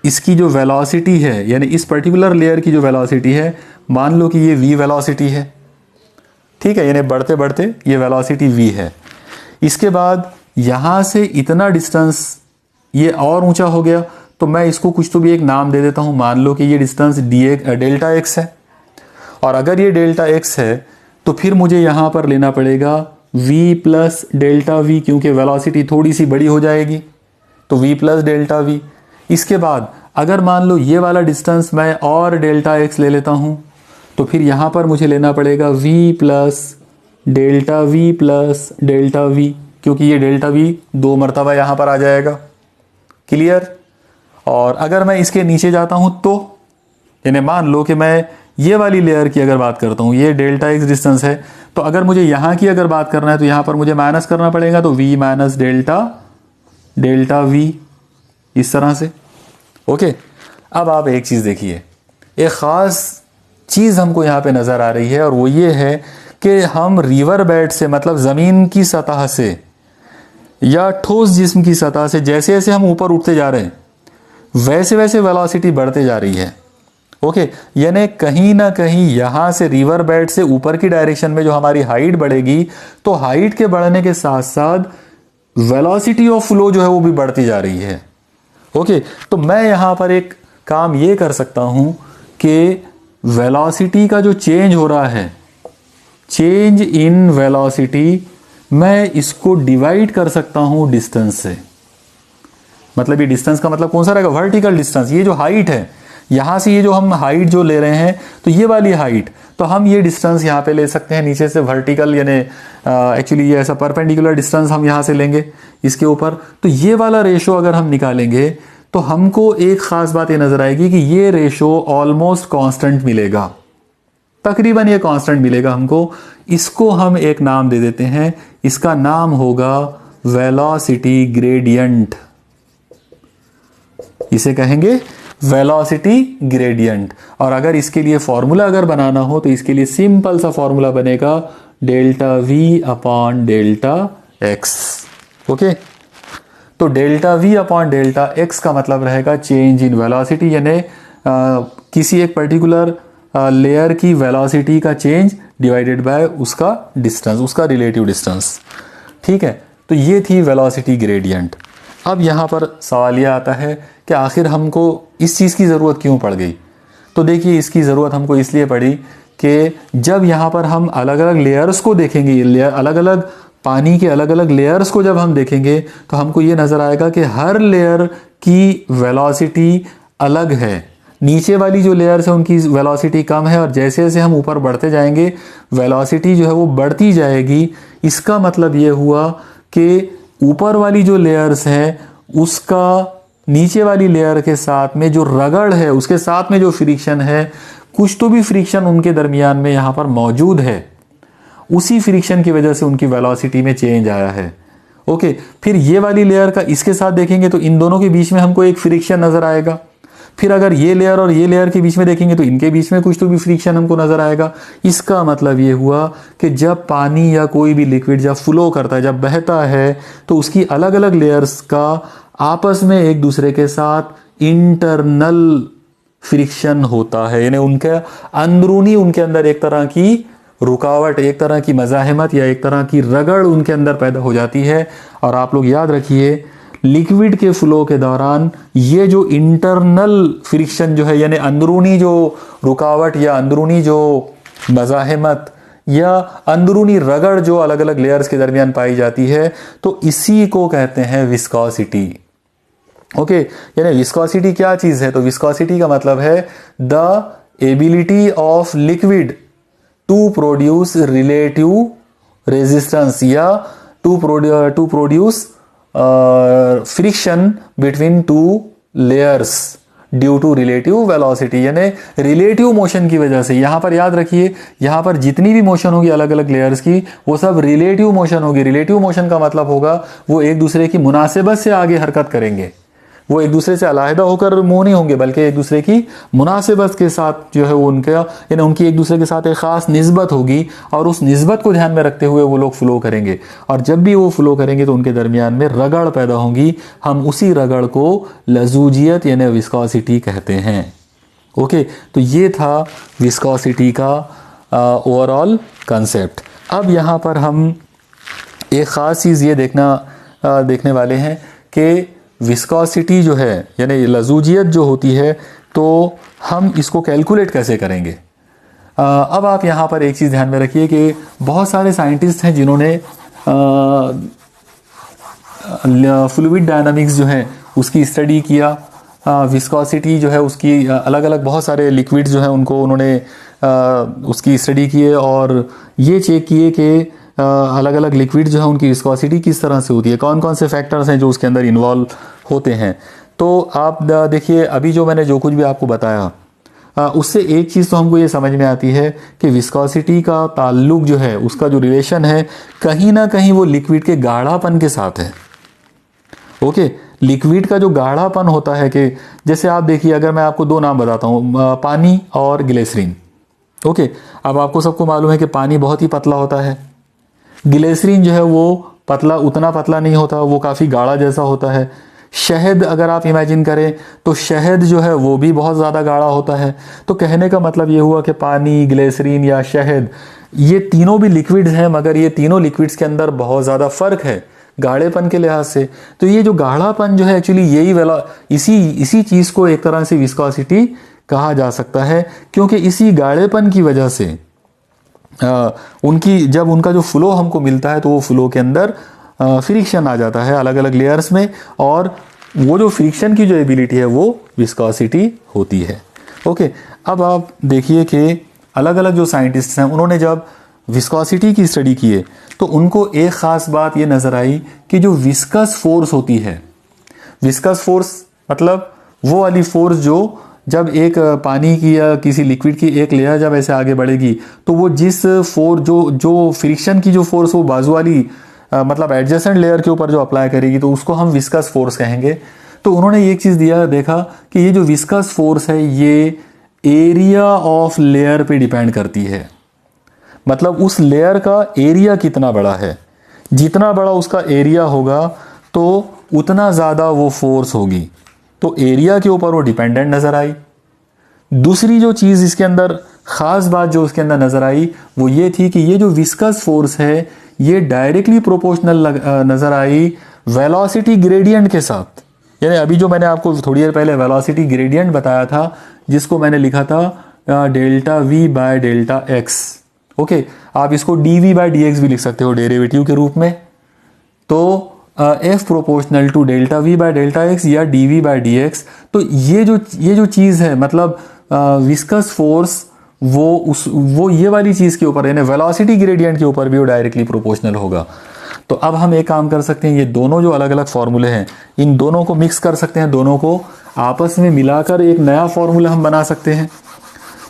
इसकी जो वेलोसिटी है यानी इस पर्टिकुलर लेयर की जो वेलोसिटी है, मान लो कि ये v वेलोसिटी है, ठीक है, यानी बढ़ते बढ़ते ये वेलोसिटी v है। इसके बाद यहाँ से इतना डिस्टेंस ये और ऊंचा हो गया तो मैं इसको कुछ तो भी एक नाम दे देता हूँ। मान लो कि ये डिस्टेंस डेल्टा x है और अगर ये डेल्टा x है तो फिर मुझे यहाँ पर लेना पड़ेगा v प्लस डेल्टा v, क्योंकि वेलोसिटी थोड़ी सी बड़ी हो जाएगी तो v प्लस डेल्टा v। इसके बाद अगर मान लो ये वाला डिस्टेंस मैं और डेल्टा x ले लेता हूँ तो फिर यहाँ पर मुझे लेना पड़ेगा v plus delta v plus delta v, क्योंकि ये डेल्टा v 2 मरतबा यहाँ पर आ जाएगा। क्लियर? और अगर मैं इसके नीचे जाता हूँ तो यानी मान लो कि मैं ये वाली लेयर की अगर बात करता हूँ, ये डेल्टा x डिस्टेंस है, तो अगर मुझे यहाँ की अगर बात करना है तो यहाँ पर मुझे माइनस करना पड़ेगा, तो v माइनस डेल्टा v इस तरह से। ओके, अब आप एक चीज़ देखिए, एक ख़ास चीज़ हमको यहाँ पे नज़र आ रही है और वो ये है कि हम रिवर बेड से मतलब ज़मीन की सतह से या ठोस जिस्म की सतह से जैसे जैसे हम ऊपर उठते जा रहे हैं वैसे वैसे वेलोसिटी बढ़ते जा रही है। ओके, यानी कहीं ना कहीं यहाँ से रिवर बेड से ऊपर की डायरेक्शन में जो हमारी हाइट बढ़ेगी तो हाइट के बढ़ने के साथ साथ वेलोसिटी ऑफ फ्लो जो है वो भी बढ़ती जा रही है। ओके, तो मैं यहाँ पर एक काम ये कर सकता हूँ कि वेलोसिटी का जो चेंज हो रहा है, चेंज इन वेलोसिटी, मैं इसको डिवाइड कर सकता हूँ डिस्टेंस से। मतलब ये डिस्टेंस का मतलब कौन सा रहेगा? Vertical distance. ये जो हाइट है यहाँ से ये जो हम हाइट जो ले रहे हैं तो ये वाली हाइट, तो हम ये डिस्टेंस यहाँ पे ले सकते हैं नीचे से वर्टिकल, यानी एक्चुअली ये ऐसा परपेंडिकुलर डिस्टेंस हम यहाँ से लेंगे इसके ऊपर। तो ये वाला रेशो अगर हम निकालेंगे तो हमको एक ख़ास बात ये नज़र आएगी कि ये रेशो ऑलमोस्ट कांस्टेंट मिलेगा, तकरीबन ये कांस्टेंट मिलेगा हमको। इसको हम एक नाम दे देते हैं, इसका नाम होगा वेलोसिटी ग्रेडियंट। इसे कहेंगे वेलोसिटी ग्रेडियंट। और अगर इसके लिए फॉर्मूला अगर बनाना हो तो इसके लिए सिंपल सा फॉर्मूला बनेगा delta v upon delta x। Okay, तो delta v upon delta x का मतलब रहेगा चेंज इन वेलोसिटी, यानी किसी एक पर्टिकुलर लेयर की वेलोसिटी का चेंज डिवाइडेड बाय उसका डिस्टेंस, उसका रिलेटिव डिस्टेंस। ठीक है, तो ये थी वेलोसिटी ग्रेडियंट। अब यहाँ पर सवाल यह आता है कि आखिर हमको इस चीज़ की ज़रूरत क्यों पड़ गई? तो देखिए, इसकी ज़रूरत हमको इसलिए पड़ी कि जब यहाँ पर हम अलग अलग लेयर्स को देखेंगे, अलग अलग पानी के अलग अलग लेयर्स को जब हम देखेंगे तो हमको ये नज़र आएगा कि हर लेयर की वेलोसिटी अलग है। नीचे वाली जो लेयर्स है उनकी वेलोसिटी कम है और जैसे जैसे हम ऊपर बढ़ते जाएंगे वेलोसिटी जो है वो बढ़ती जाएगी। इसका मतलब ये हुआ कि ऊपर वाली जो लेयर्स है उसका नीचे वाली लेयर के साथ में जो रगड़ है, उसके साथ में जो फ्रिक्शन है, कुछ तो भी फ्रिक्शन उनके दरमियान में यहाँ पर मौजूद है, उसी फ्रिक्शन की वजह से उनकी वेलोसिटी में चेंज आया है। ओके, फिर ये वाली लेयर का इसके साथ देखेंगे तो इन दोनों के बीच में हमको एक फ्रिक्शन नजर आएगा। फिर अगर ये लेयर और ये लेयर के बीच में देखेंगे तो इनके बीच में कुछ तो भी फ्रिक्शन हमको नजर आएगा। इसका मतलब ये हुआ कि जब पानी या कोई भी लिक्विड जब फ्लो करता है, जब बहता है, तो उसकी अलग अलग लेयर्स का आपस में एक दूसरे के साथ इंटरनल फ्रिक्शन होता है, यानी उनके अंदरूनी उनके अंदर एक तरह की रुकावट, एक तरह की मज़ाहमत या एक तरह की रगड़ उनके अंदर पैदा हो जाती है। और आप लोग याद रखिए, लिक्विड के फ्लो के दौरान ये जो इंटरनल फ्रिक्शन जो है, यानी अंदरूनी जो रुकावट या अंदरूनी जो मज़ाहमत या अंदरूनी रगड़ जो अलग अलग लेयर्स के दरमियान पाई जाती है, तो इसी को कहते हैं विस्कोसिटी। ओके, यानी विस्कोसिटी क्या चीज है? तो विस्कोसिटी का मतलब है the ability of liquid to produce relative resistance या to produce friction between two layers due to relative velocity, यानी रिलेटिव मोशन की वजह से। यहां पर याद रखिए, यहां पर जितनी भी मोशन होगी अलग अलग लेयर्स की, वो सब रिलेटिव मोशन होगी। रिलेटिव मोशन का मतलब होगा वो एक दूसरे की मुनासिबत से आगे हरकत करेंगे, वो एक दूसरे से अलहदा होकर मूव नहीं होंगे, बल्कि एक दूसरे की मुनासिबत के साथ जो है वो उनका, यानी उनकी एक दूसरे के साथ एक ख़ास निस्बत होगी, और उस निस्बत को ध्यान में रखते हुए वो लोग फ्लो करेंगे। और जब भी वो फ्लो करेंगे तो उनके दरमियान में रगड़ पैदा होगी। हम उसी रगड़ को लजूजियत यानी विस्कोसिटी कहते हैं। ओके, तो ये था विस्कोसिटी का ओवरऑल कंसेप्ट। अब यहाँ पर हम एक ख़ास चीज़ ये देखने वाले हैं कि विस्कोसिटी जो है यानी लजूजियत जो होती है, तो हम इसको कैलकुलेट कैसे करेंगे। अब आप यहाँ पर एक चीज़ ध्यान में रखिए कि बहुत सारे साइंटिस्ट हैं जिन्होंने फ्लूइड डायनामिक्स जो है उसकी स्टडी किया। विस्कोसिटी जो है उसकी अलग अलग बहुत सारे लिक्विड्स जो हैं उनको उन्होंने उसकी स्टडी किए और ये चेक किए कि अलग अलग लिक्विड जो है उनकी विस्कोसिटी किस तरह से होती है, कौन कौन से फैक्टर्स हैं जो उसके अंदर इन्वॉल्व होते हैं। तो आप देखिए, अभी जो मैंने जो कुछ भी आपको बताया उससे एक चीज़ तो हमको ये समझ में आती है कि विस्कोसिटी का ताल्लुक जो है, उसका जो रिलेशन है, कहीं ना कहीं वो लिक्विड के गाढ़ापन के साथ है। ओके, लिक्विड का जो गाढ़ापन होता है, कि जैसे आप देखिए, अगर मैं आपको दो नाम बताता हूँ, पानी और ग्लिसरीन। ओके, अब आपको सबको मालूम है कि पानी बहुत ही पतला होता है, ग्लिसरीन जो है वो पतला, उतना पतला नहीं होता, वो काफ़ी गाढ़ा जैसा होता है। शहद अगर आप इमेजिन करें तो शहद जो है वो भी बहुत ज़्यादा गाढ़ा होता है। तो कहने का मतलब ये हुआ कि पानी, ग्लिसरीन या शहद, ये तीनों भी लिक्विड्स हैं, मगर ये तीनों लिक्विड्स के अंदर बहुत ज़्यादा फ़र्क है गाढ़ेपन के लिहाज से। तो ये जो गाढ़ापन जो है, एक्चुअली यही इसी चीज़ को एक तरह से विस्कोसिटी कहा जा सकता है, क्योंकि इसी गाढ़ेपन की वजह से जब उनका जो फ्लो हमको मिलता है, तो वो फ्लो के अंदर फ्रिक्शन आ जाता है अलग अलग लेयर्स में, और वो जो फ्रिक्शन की जो एबिलिटी है वो विस्कोसिटी होती है। ओके, अब आप देखिए कि अलग अलग जो साइंटिस्ट हैं उन्होंने जब विस्कोसिटी की स्टडी किए, तो उनको एक ख़ास बात ये नज़र आई कि जो विस्कस फोर्स होती है, विस्कस फोर्स मतलब वो वाली फोर्स जो जब एक पानी की या किसी लिक्विड की एक लेयर जब ऐसे आगे बढ़ेगी, तो वो जिस फोर्स जो फ्रिक्शन की जो फोर्स वो बाजू वाली मतलब एडजेसेंट लेयर के ऊपर जो अप्लाई करेगी, तो उसको हम विस्कस फोर्स कहेंगे। तो उन्होंने एक चीज़ देखा कि ये जो विस्कस फोर्स है ये एरिया ऑफ लेयर पे डिपेंड करती है। मतलब उस लेयर का एरिया कितना बड़ा है, जितना बड़ा उसका एरिया होगा तो उतना ज़्यादा वो फोर्स होगी। तो एरिया के ऊपर वो डिपेंडेंट नज़र आई। दूसरी जो चीज़ इसके अंदर ख़ास बात जो उसके अंदर नज़र आई वो ये थी कि ये जो विस्कस फोर्स है ये डायरेक्टली प्रोपोर्शनल नज़र आई वेलोसिटी ग्रेडियंट के साथ। यानी अभी जो मैंने आपको थोड़ी देर पहले वेलोसिटी ग्रेडियंट बताया था, जिसको मैंने लिखा था delta v by delta x. Okay, आप इसको d v by d x भी लिख सकते हो डेरिवेटिव के रूप में। तो F proportional to delta v by delta x या d v by d x. तो ये जो चीज़ है, मतलब विस्कस फोर्स वो ये वाली चीज़ के ऊपर, यानी वेलोसिटी ग्रेडियंट के ऊपर भी वो डायरेक्टली प्रोपोर्शनल होगा। तो अब हम एक काम कर सकते हैं, ये दोनों जो अलग अलग फार्मूले हैं, इन दोनों को मिक्स कर सकते हैं, दोनों को आपस में मिलाकर एक नया फार्मूला हम बना सकते हैं।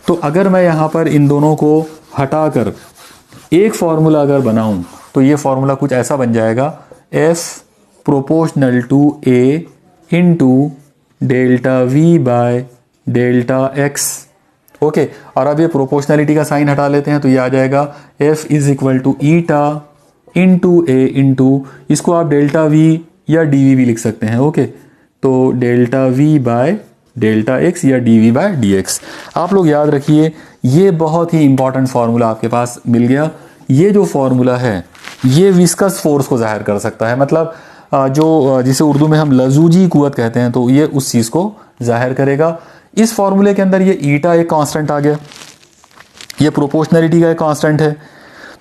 तो अगर मैं यहाँ पर इन दोनों को हटाकर एक फार्मूला अगर बनाऊँ, तो ये फार्मूला कुछ ऐसा बन जाएगा, F proportional to a into delta v by delta x. Okay, और अब ये प्रोपोर्शनलिटी का साइन हटा लेते हैं, तो ये आ जाएगा F is equal to eta into a into, इसको आप डेल्टा वी या डी वी भी लिख सकते हैं। ओके, तो delta v by delta x या d v by d x. आप लोग याद रखिए, ये बहुत ही इंपॉर्टेंट फार्मूला आपके पास मिल गया। ये जो फार्मूला है ये विस्कस फोर्स को जाहिर कर सकता है। मतलब जिसे उर्दू में हम लजूजी कुव्वत कहते हैं, तो ये उस चीज़ को जाहिर करेगा। इस फॉर्मूले के अंदर ये ईटा एक कांस्टेंट आ गया, ये प्रोपोर्शनैलिटी का एक कांस्टेंट है।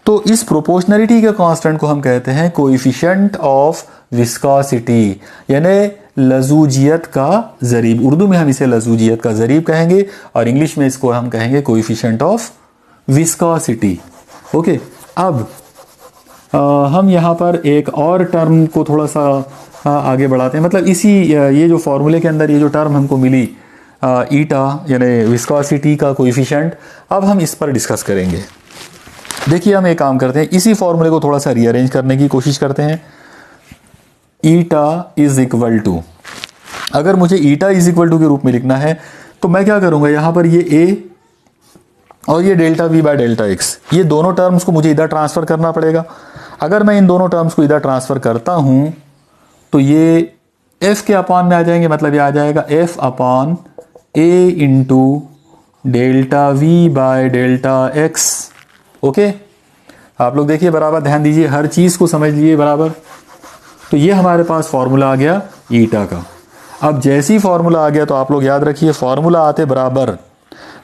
तो इस प्रोपोर्शनैलिटी के कांस्टेंट को हम कहते हैं कोएफिशिएंट ऑफ विस्कोसिटी, यानी लजूजियत का ज़रीब। उर्दू में हम इसे लजूजियत का ज़रीब कहेंगे और इंग्लिश में इसको हम कहेंगे कोएफिशिएंट ऑफ विस्कोसिटी। ओके, अब हम यहाँ पर एक और टर्म को थोड़ा सा आगे बढ़ाते हैं। मतलब इसी ये जो फॉर्मूले के अंदर ये जो टर्म हमको मिली ईटा यानी विस्कोसिटी का कोएफिशिएंट, अब हम इस पर डिस्कस करेंगे। देखिए हम एक काम करते हैं, इसी फॉर्मूले को थोड़ा सा रीअरेंज करने की कोशिश करते हैं। ईटा इज इक्वल टू, अगर मुझे ईटा इज इक्वल टू के रूप में लिखना है तो मैं क्या करूँगा, यहाँ पर ये ए और ये delta v by delta x, ये दोनों टर्म्स को मुझे इधर ट्रांसफ़र करना पड़ेगा। अगर मैं इन दोनों टर्म्स को इधर ट्रांसफ़र करता हूँ तो ये एफ के अपान में आ जाएंगे, मतलब ये आ जाएगा F upon A into delta v by delta x. Okay, आप लोग देखिए बराबर, ध्यान दीजिए, हर चीज़ को समझ लीजिए बराबर। तो ये हमारे पास फॉर्मूला आ गया ईटा का। अब जैसे ही फॉर्मूला आ गया तो आप लोग याद रखिए, फॉर्मूला आते बराबर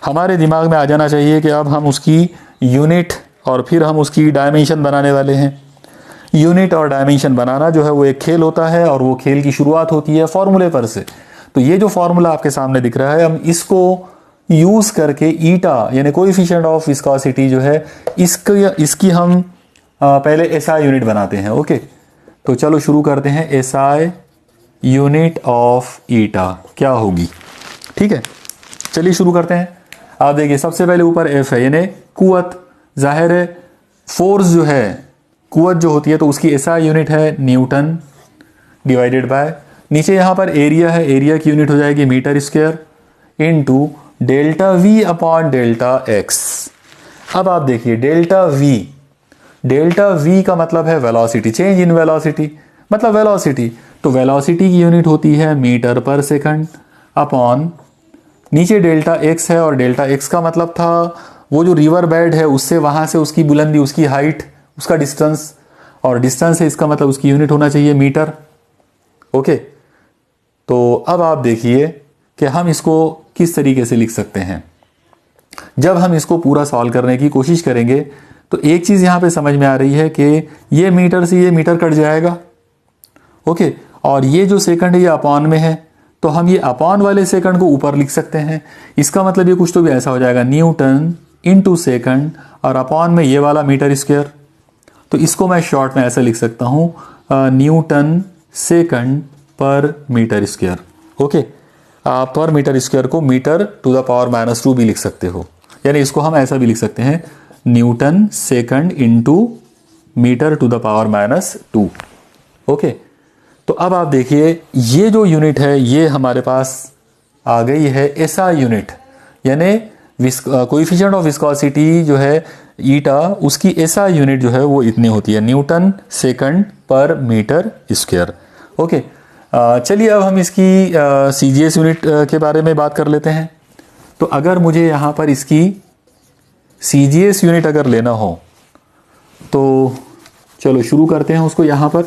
हमारे दिमाग में आ जाना चाहिए कि अब हम उसकी यूनिट और फिर हम उसकी डायमेंशन बनाने वाले हैं। यूनिट और डायमेंशन बनाना जो है वो एक खेल होता है और वो खेल की शुरुआत होती है फॉर्मूले पर से। तो ये जो फॉर्मूला आपके सामने दिख रहा है, हम इसको यूज़ करके ईटा यानी कोएफिशिएंट ऑफ विस्कोसिटी जो है इसकी हम पहले एसआई यूनिट बनाते हैं। ओके, तो चलो शुरू करते हैं। एसआई यूनिट ऑफ ईटा क्या होगी, ठीक है, चलिए शुरू करते हैं। आप देखिए सबसे पहले ऊपर एफ है यानी कुव्वत, जाहिर है फोर्स जो है, कुव्वत जो होती है तो उसकी एसआई यूनिट है न्यूटन डिवाइडेड बाय, नीचे यहाँ पर एरिया है, एरिया की यूनिट हो जाएगी metre square into delta V upon delta X. अब आप देखिए डेल्टा वी का मतलब है वेलोसिटी, चेंज इन वेलोसिटी, मतलब वेलोसिटी, तो वेलोसिटी की यूनिट होती है मीटर पर सेकंड अपॉन, नीचे डेल्टा एक्स है और डेल्टा एक्स का मतलब था वो जो रिवर बेड है उससे वहां से उसकी बुलंदी, उसकी हाइट, उसका डिस्टेंस, और डिस्टेंस है इसका मतलब उसकी यूनिट होना चाहिए मीटर। ओके, तो अब आप देखिए कि हम इसको किस तरीके से लिख सकते हैं। जब हम इसको पूरा सॉल्व करने की कोशिश करेंगे तो एक चीज़ यहाँ पे समझ में आ रही है कि ये मीटर से ये मीटर कट जाएगा। ओके, और ये जो सेकंड है ये अपॉन में है, तो हम ये अपॉन वाले सेकंड को ऊपर लिख सकते हैं। इसका मतलब ये कुछ तो भी ऐसा हो जाएगा न्यूटन इनटू सेकंड और अपॉन में ये वाला मीटर स्क्वायर। तो इसको मैं शॉर्ट में ऐसा लिख सकता हूँ न्यूटन सेकंड पर मीटर स्क्वायर। ओके, आप पर मीटर स्क्वायर को मीटर टू द पावर -2 भी लिख सकते हो, यानी इसको हम ऐसा भी लिख सकते हैं newton second into metre to the power -2। Okay, तो अब आप देखिए ये जो यूनिट है ये हमारे पास आ गई है एसआई यूनिट, यानी कोएफिशिएंट ऑफ विस्कोसिटी जो है ईटा, उसकी एसआई यूनिट जो है वो इतनी होती है न्यूटन सेकंड पर मीटर स्क्वायर। ओके, चलिए अब हम इसकी सीजीएस यूनिट के बारे में बात कर लेते हैं। तो अगर मुझे यहाँ पर इसकी सीजीएस यूनिट अगर लेना हो तो चलो शुरू करते हैं उसको। यहाँ पर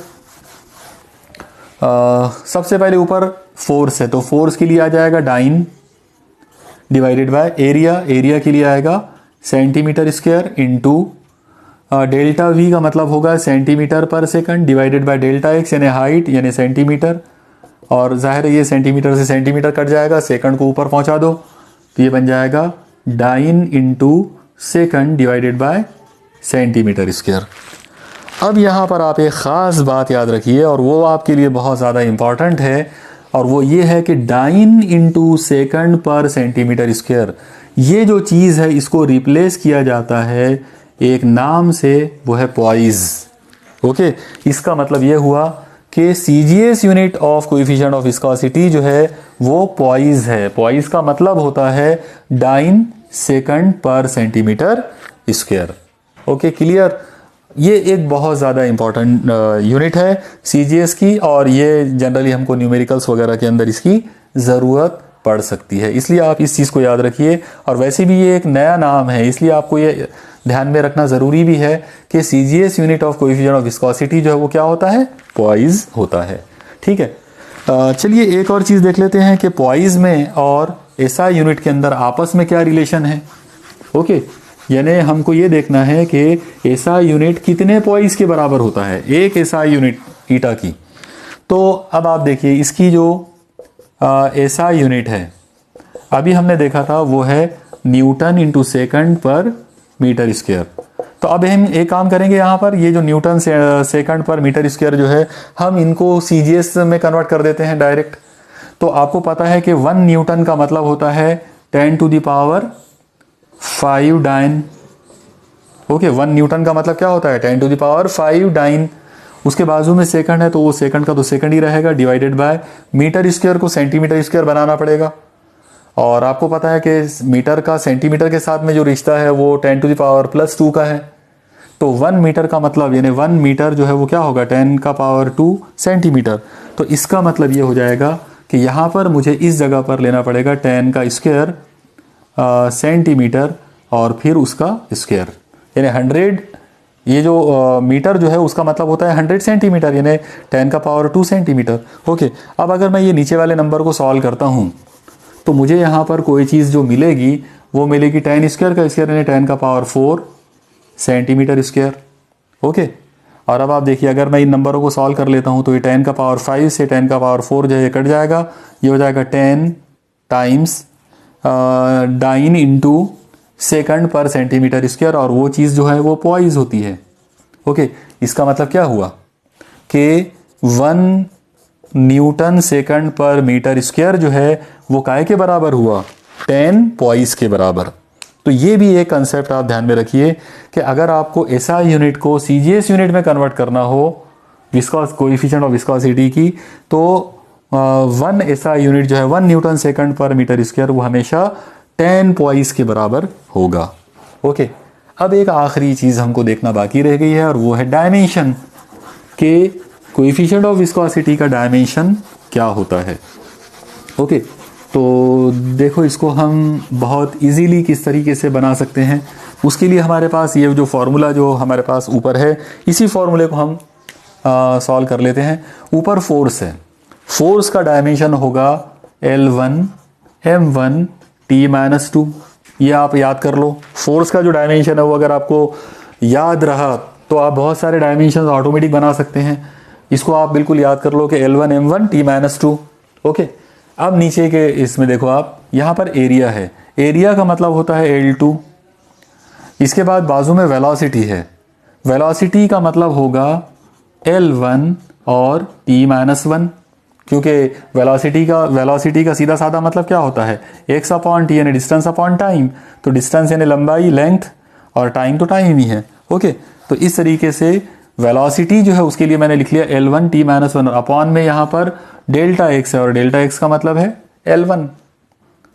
सबसे पहले ऊपर फोर्स है, तो फोर्स के लिए आ जाएगा dyne divided by area, area के लिए आएगा centimetre square into delta V का मतलब होगा सेंटीमीटर पर second divided by delta X यानी हाइट यानी सेंटीमीटर, और जाहिर है ये सेंटीमीटर से सेंटीमीटर कट जाएगा, सेकंड को ऊपर पहुंचा दो तो ये बन जाएगा dyne into second divided by centimetre square. अब यहाँ पर आप एक ख़ास बात याद रखिए और वो आपके लिए बहुत ज़्यादा इम्पॉर्टेंट है, और वो ये है कि डाइन इंटू सेकंड पर सेंटीमीटर स्क्वायर, ये जो चीज़ है इसको रिप्लेस किया जाता है एक नाम से, वो है पॉइज। ओके, इसका मतलब ये हुआ कि CGS unit of coefficient of viscosity जो है वो पॉइज है। पॉइज का मतलब होता है डाइन सेकंड पर सेंटीमीटर स्क्वायर। Okay, clear. ये एक बहुत ज़्यादा इंपॉर्टेंट यूनिट है सीजीएस की, और ये जनरली हमको न्यूमेरिकल्स वगैरह के अंदर इसकी ज़रूरत पड़ सकती है, इसलिए आप इस चीज़ को याद रखिए। और वैसे भी ये एक नया नाम है, इसलिए आपको ये ध्यान में रखना ज़रूरी भी है कि CGS unit of coefficient of viscosity जो है वो क्या होता है, पॉइज होता है। ठीक है, चलिए एक और चीज़ देख लेते हैं कि पॉइज में और SI यूनिट के अंदर आपस में क्या रिलेशन है। ओके, यानी हमको ये देखना है कि SI यूनिट कितने पॉइज के बराबर होता है, एक SI यूनिट ईटा की। तो अब आप देखिए इसकी जो SI यूनिट है अभी हमने देखा था वो है न्यूटन इंटू सेकंड पर मीटर स्क्वायर। तो अब हम एक काम करेंगे, यहाँ पर ये जो न्यूटन सेकंड पर मीटर स्क्वायर जो है हम इनको CGS में कन्वर्ट कर देते हैं डायरेक्ट। तो आपको पता है कि 1 न्यूटन का मतलब होता है 10 to the power 5 dyne. Okay, 1 newton का मतलब क्या होता है, 10 टू द पावर 5 डाइन। उसके बाजू में सेकंड है तो वो सेकंड का तो सेकंड ही रहेगा, डिवाइडेड बाय मीटर स्क्वायर को सेंटीमीटर स्क्वायर बनाना पड़ेगा। और आपको पता है कि मीटर का सेंटीमीटर के साथ में जो रिश्ता है वो 10 टू द पावर +2 का है। तो 1 मीटर का मतलब यानी 1 मीटर जो है वो क्या होगा, 10 का पावर 2 सेंटीमीटर। तो इसका मतलब ये हो जाएगा कि यहाँ पर मुझे इस जगह पर लेना पड़ेगा 10 का स्क्वायर सेंटीमीटर और फिर उसका स्क्वायर, यानी 100। ये जो मीटर जो है उसका मतलब होता है 100 सेंटीमीटर, यानी 10 का पावर 2 सेंटीमीटर। ओके, अब अगर मैं ये नीचे वाले नंबर को सॉल्व करता हूँ तो मुझे यहाँ पर कोई चीज़ जो मिलेगी वो मिलेगी 10 स्क्वायर का स्क्वायर यानी 10 का पावर 4 सेंटीमीटर स्क्वायर। ओके, और अब आप देखिए अगर मैं इन नंबरों को सॉल्व कर लेता हूँ तो ये 10 का पावर 5 से 10 का पावर 4 जो है कट जाएगा, ये हो जाएगा 10 टाइम्स डाइन इंटू सेकंड पर सेंटीमीटर स्क्वायर, और वो चीज़ जो है वो पॉइज होती है। ओके, इसका मतलब क्या हुआ कि 1 न्यूटन सेकंड पर मीटर स्क्वायर जो है वो काय के बराबर हुआ, 10 पॉइज के बराबर। तो ये भी एक कंसेप्ट आप ध्यान में रखिए कि अगर आपको SI यूनिट को CGS यूनिट में कन्वर्ट करना हो विस्कोस कोएफिशिएंट ऑफ विस्कोसिटी की, तो 1 SI यूनिट जो है 1 न्यूटन सेकंड पर मीटर स्क्वायर वो हमेशा 10 पॉइज के बराबर होगा। ओके, अब एक आखिरी चीज़ हमको देखना बाकी रह गई है और वो है डायमेंशन के कोएफिशिएंट ऑफ विस्कोसिटी का डायमेंशन क्या होता है। ओके, तो देखो इसको हम बहुत इजीली किस तरीके से बना सकते हैं, उसके लिए हमारे पास ये जो फॉर्मूला जो हमारे पास ऊपर है इसी फॉर्मूले को हम सॉल्व कर लेते हैं। ऊपर फोर्स है, फोर्स का डायमेंशन होगा L1 M1 T-2। ये आप याद कर लो, फोर्स का जो डायमेंशन है वो अगर आपको याद रहा तो आप बहुत सारे डायमेंशन ऑटोमेटिक बना सकते हैं। इसको आप बिल्कुल याद कर लो कि L1 M1 T-2। ओके, अब नीचे के इसमें देखो आप, यहाँ पर एरिया है, एरिया का मतलब होता है L2। इसके बाद बाजू में वेलोसिटी है, वेलोसिटी का मतलब होगा L1 और T-1, क्योंकि वेलोसिटी का सीधा साधा मतलब क्या होता है, x अपॉन टी यानी डिस्टेंस अपॉन टाइम। तो डिस्टेंस यानी लंबाई लेंथ और टाइम तो टाइम ही है। ओके, तो इस तरीके से वेलोसिटी जो है उसके लिए मैंने लिख लिया L1 T-1 अपॉन में यहाँ पर डेल्टा x है और डेल्टा x का मतलब है L1।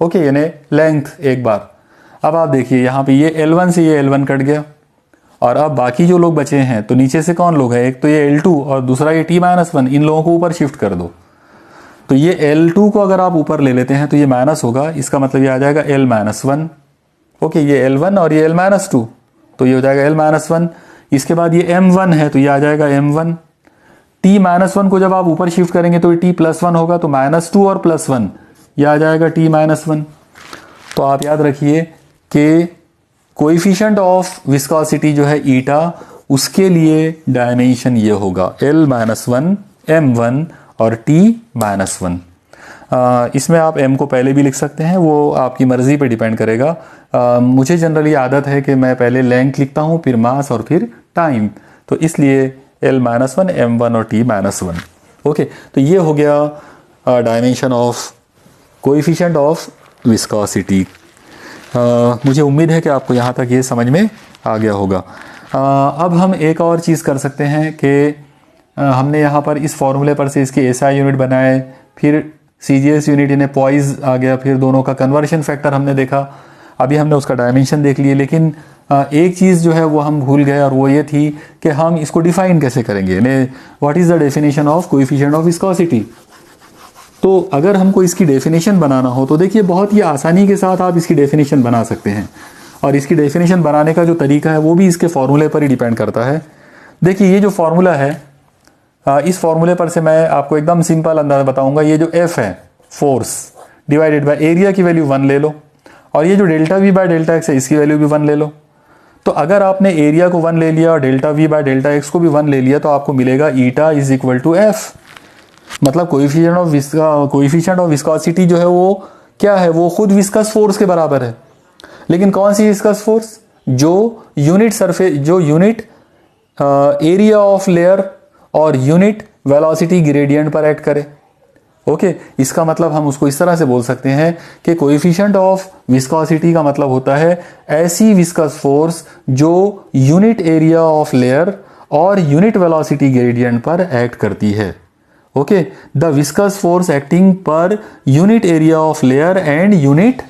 ओके, यानी लेंथ एक बार। अब आप देखिए यहाँ पे ये L1 से ये L1 कट गया और अब बाकी जो लोग बचे हैं तो नीचे से कौन लोग हैं, एक तो ये L2 और दूसरा ये T-1, इन लोगों को ऊपर शिफ्ट कर दो। तो ये L2 को अगर आप ऊपर ले लेते हैं तो ये माइनस होगा, इसका मतलब ये आ जाएगा L-1। ओके, ये L1 और ये L-2 तो ये हो जाएगा L-1। इसके बाद ये M1 है तो ये आ जाएगा M1। T-1 को जब आप ऊपर शिफ्ट करेंगे तो ये T+1 होगा, तो -2 और +1 ये आ जाएगा T-1। तो आप याद रखिए कि कोएफिशिएंट ऑफ विस्कोसिटी जो है ईटा, उसके लिए डायमेंशन ये होगा L-1 M1 और T-1। इसमें आप m को पहले भी लिख सकते हैं, वो आपकी मर्जी पे डिपेंड करेगा। मुझे जनरली आदत है कि मैं पहले लेंथ लिखता हूँ, फिर मास और फिर टाइम, तो इसलिए L-1 M1 और T-1। ओके, तो ये हो गया dimension of coefficient of viscosity. मुझे उम्मीद है कि आपको यहाँ तक ये समझ में आ गया होगा। अब हम एक और चीज़ कर सकते हैं कि हमने यहाँ पर इस फॉर्मूले पर से इसके SI यूनिट बनाए, फिर CGS यूनिट इन्हें पॉइज आ गया, फिर दोनों का कन्वर्शन फैक्टर हमने देखा, अभी हमने उसका डायमेंशन देख लिए। लेकिन एक चीज़ जो है वो हम भूल गए और वो ये थी कि हम इसको डिफाइन कैसे करेंगे, यानी what is the definition of coefficient of viscosity. तो अगर हमको इसकी डेफिनेशन बनाना हो तो देखिए बहुत ही आसानी के साथ आप इसकी डेफिनेशन बना सकते हैं। और इसकी डेफिनेशन बनाने का जो तरीका है वो भी इसके फॉर्मूले पर ही डिपेंड करता है। देखिए ये जो फॉर्मूला है, इस फॉर्मूले पर से मैं आपको एकदम सिंपल अंदाजा बताऊंगा। ये जो F है फोर्स डिवाइडेड बाय एरिया की वैल्यू 1 ले लो, और ये जो delta V by delta X है इसकी वैल्यू भी 1 ले लो। तो अगर आपने एरिया को 1 ले लिया और delta V by delta X को भी 1 ले लिया तो आपको मिलेगा eta is equal to F। मतलब कोएफिशिएंट ऑफ विस्कोसिटी जो है वो क्या है, वो खुद विस्कस फोर्स के बराबर है। लेकिन कौन सी विस्कस फोर्स? जो यूनिट सरफेस, जो यूनिट एरिया ऑफ लेयर और यूनिट वेलोसिटी ग्रेडियंट पर एक्ट करे। ओके, इसका मतलब हम उसको इस तरह से बोल सकते हैं कि कोएफिशिएंट ऑफ विस्कोसिटी का मतलब होता है ऐसी विस्कस फोर्स जो यूनिट एरिया ऑफ लेयर और यूनिट वेलोसिटी ग्रेडियंट पर एक्ट करती है। Okay, the viscous force acting per unit area of layer and unit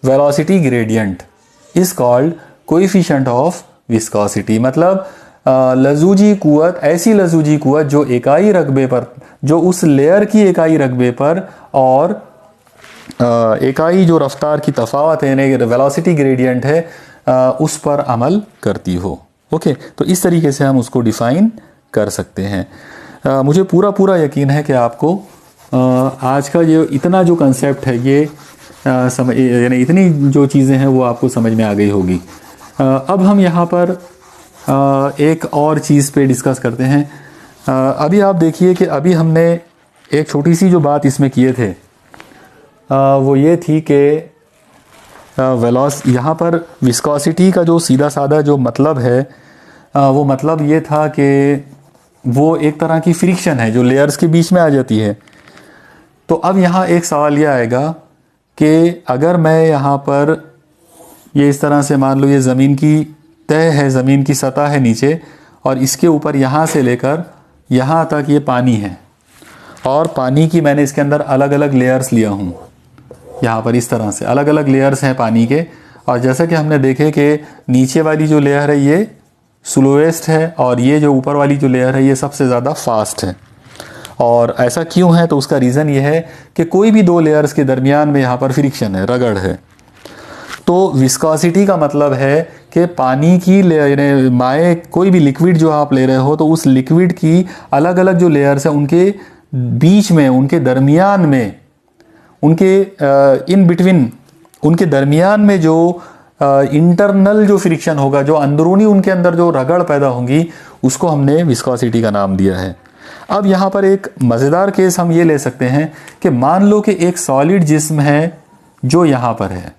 velocity gradient is called coefficient of viscosity. मतलब लजूजी कुव्वत, ऐसी लजूजी कुव्वत जो इकाई रकबे पर, जो उस लेयर की इकाई रकबे पर और इकाई जो रफ्तार की तफावत है यानी वेलोसिटी ग्रेडियंट है उस पर अमल करती हो। ओके, तो इस तरीके से हम उसको डिफाइन कर सकते हैं। मुझे पूरा यकीन है कि आपको आज का ये इतना जो कंसेप्ट है ये समझ, यानी इतनी जो चीज़ें हैं वो आपको समझ में आ गई होगी। अब हम यहाँ पर एक और चीज़ पे डिस्कस करते हैं। अभी आप देखिए कि अभी हमने एक छोटी सी जो बात इसमें किए थे वो ये थी कि यहाँ पर विस्कोसिटी का जो सीधा साधा जो मतलब है वो मतलब ये था कि वो एक तरह की फ्रिक्शन है जो लेयर्स के बीच में आ जाती है। तो अब यहाँ एक सवाल यह आएगा कि अगर मैं यहाँ पर ये इस तरह से मान लो ये ज़मीन की तह है, ज़मीन की सतह है नीचे, और इसके ऊपर यहाँ से लेकर यहाँ तक ये पानी है, और पानी की मैंने इसके अंदर अलग अलग लेयर्स लिया हूँ। यहाँ पर इस तरह से अलग अलग लेयर्स हैं पानी के, और जैसा कि हमने देखे कि नीचे वाली जो लेयर है ये स्लोएस्ट है और ये जो ऊपर वाली जो लेयर है ये सबसे ज़्यादा फास्ट है। और ऐसा क्यों है? तो उसका रीज़न ये है कि कोई भी दो लेयर्स के दरमियान में यहाँ पर फ्रिक्शन है, रगड़ है। तो विस्कोसिटी का मतलब है कि पानी की लेयर, माए, कोई भी लिक्विड जो आप ले रहे हो तो उस लिक्विड की अलग अलग जो लेयर्स हैं उनके बीच में, उनके दरमियान में, उनके इन बिटवीन, उनके दरमियान में जो इंटरनल जो फ्रिक्शन होगा, जो अंदरूनी उनके अंदर जो रगड़ पैदा होंगी, उसको हमने विस्कोसिटी का नाम दिया है। अब यहाँ पर एक मज़ेदार केस हम ये ले सकते हैं कि मान लो कि एक सॉलिड जिस्म है जो यहाँ पर है,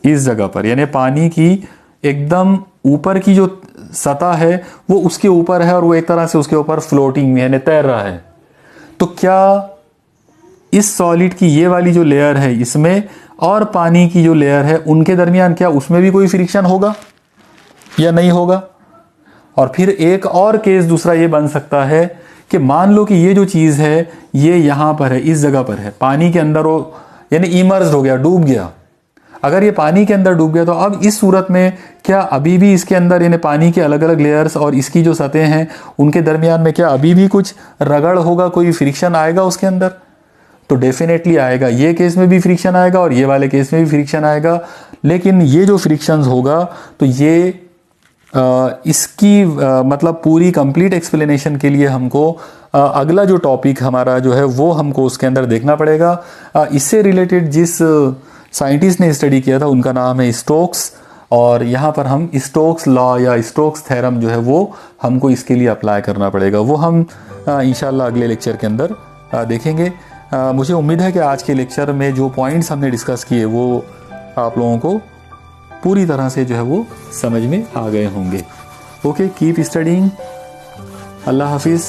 इस जगह पर, यानी पानी की एकदम ऊपर की जो सतह है वो उसके ऊपर है और वो एक तरह से उसके ऊपर फ्लोटिंग में यानी तैर रहा है। तो क्या इस सॉलिड की ये वाली जो लेयर है इसमें और पानी की जो लेयर है उनके दरमियान क्या उसमें भी कोई फ्रिक्शन होगा या नहीं होगा? और फिर एक और केस दूसरा ये बन सकता है कि मान लो कि ये जो चीज़ है ये यहाँ पर है, इस जगह पर है, पानी के अंदर वो यानी इमर्ज हो गया, डूब गया। अगर ये पानी के अंदर डूब गया तो अब इस सूरत में क्या अभी भी इसके अंदर यानी पानी के अलग अलग लेयर्स और इसकी जो सतह हैं उनके दरमियान में क्या अभी भी कुछ रगड़ होगा, कोई फ्रिक्शन आएगा उसके अंदर? तो डेफिनेटली आएगा। ये केस में भी फ्रिक्शन आएगा और ये वाले केस में भी फ्रिक्शन आएगा। लेकिन ये जो फ्रिक्शंस होगा तो ये इसकी मतलब पूरी कंप्लीट एक्सप्लेनेशन के लिए हमको अगला जो टॉपिक हमारा जो है वो हमको उसके अंदर देखना पड़ेगा। इससे रिलेटेड जिस साइंटिस्ट ने स्टडी किया था उनका नाम है स्टोक्स, और यहाँ पर हम स्टोक्स लॉ या स्टोक्स थ्योरम जो है वो हमको इसके लिए अप्लाई करना पड़ेगा। वो हम इंशाल्लाह अगले लेक्चर के अंदर देखेंगे। मुझे उम्मीद है कि आज के लेक्चर में जो पॉइंट्स हमने डिस्कस किए वो आप लोगों को पूरी तरह से जो है वो समझ में आ गए होंगे। Okay, keep studying. अल्लाह हाफिज़।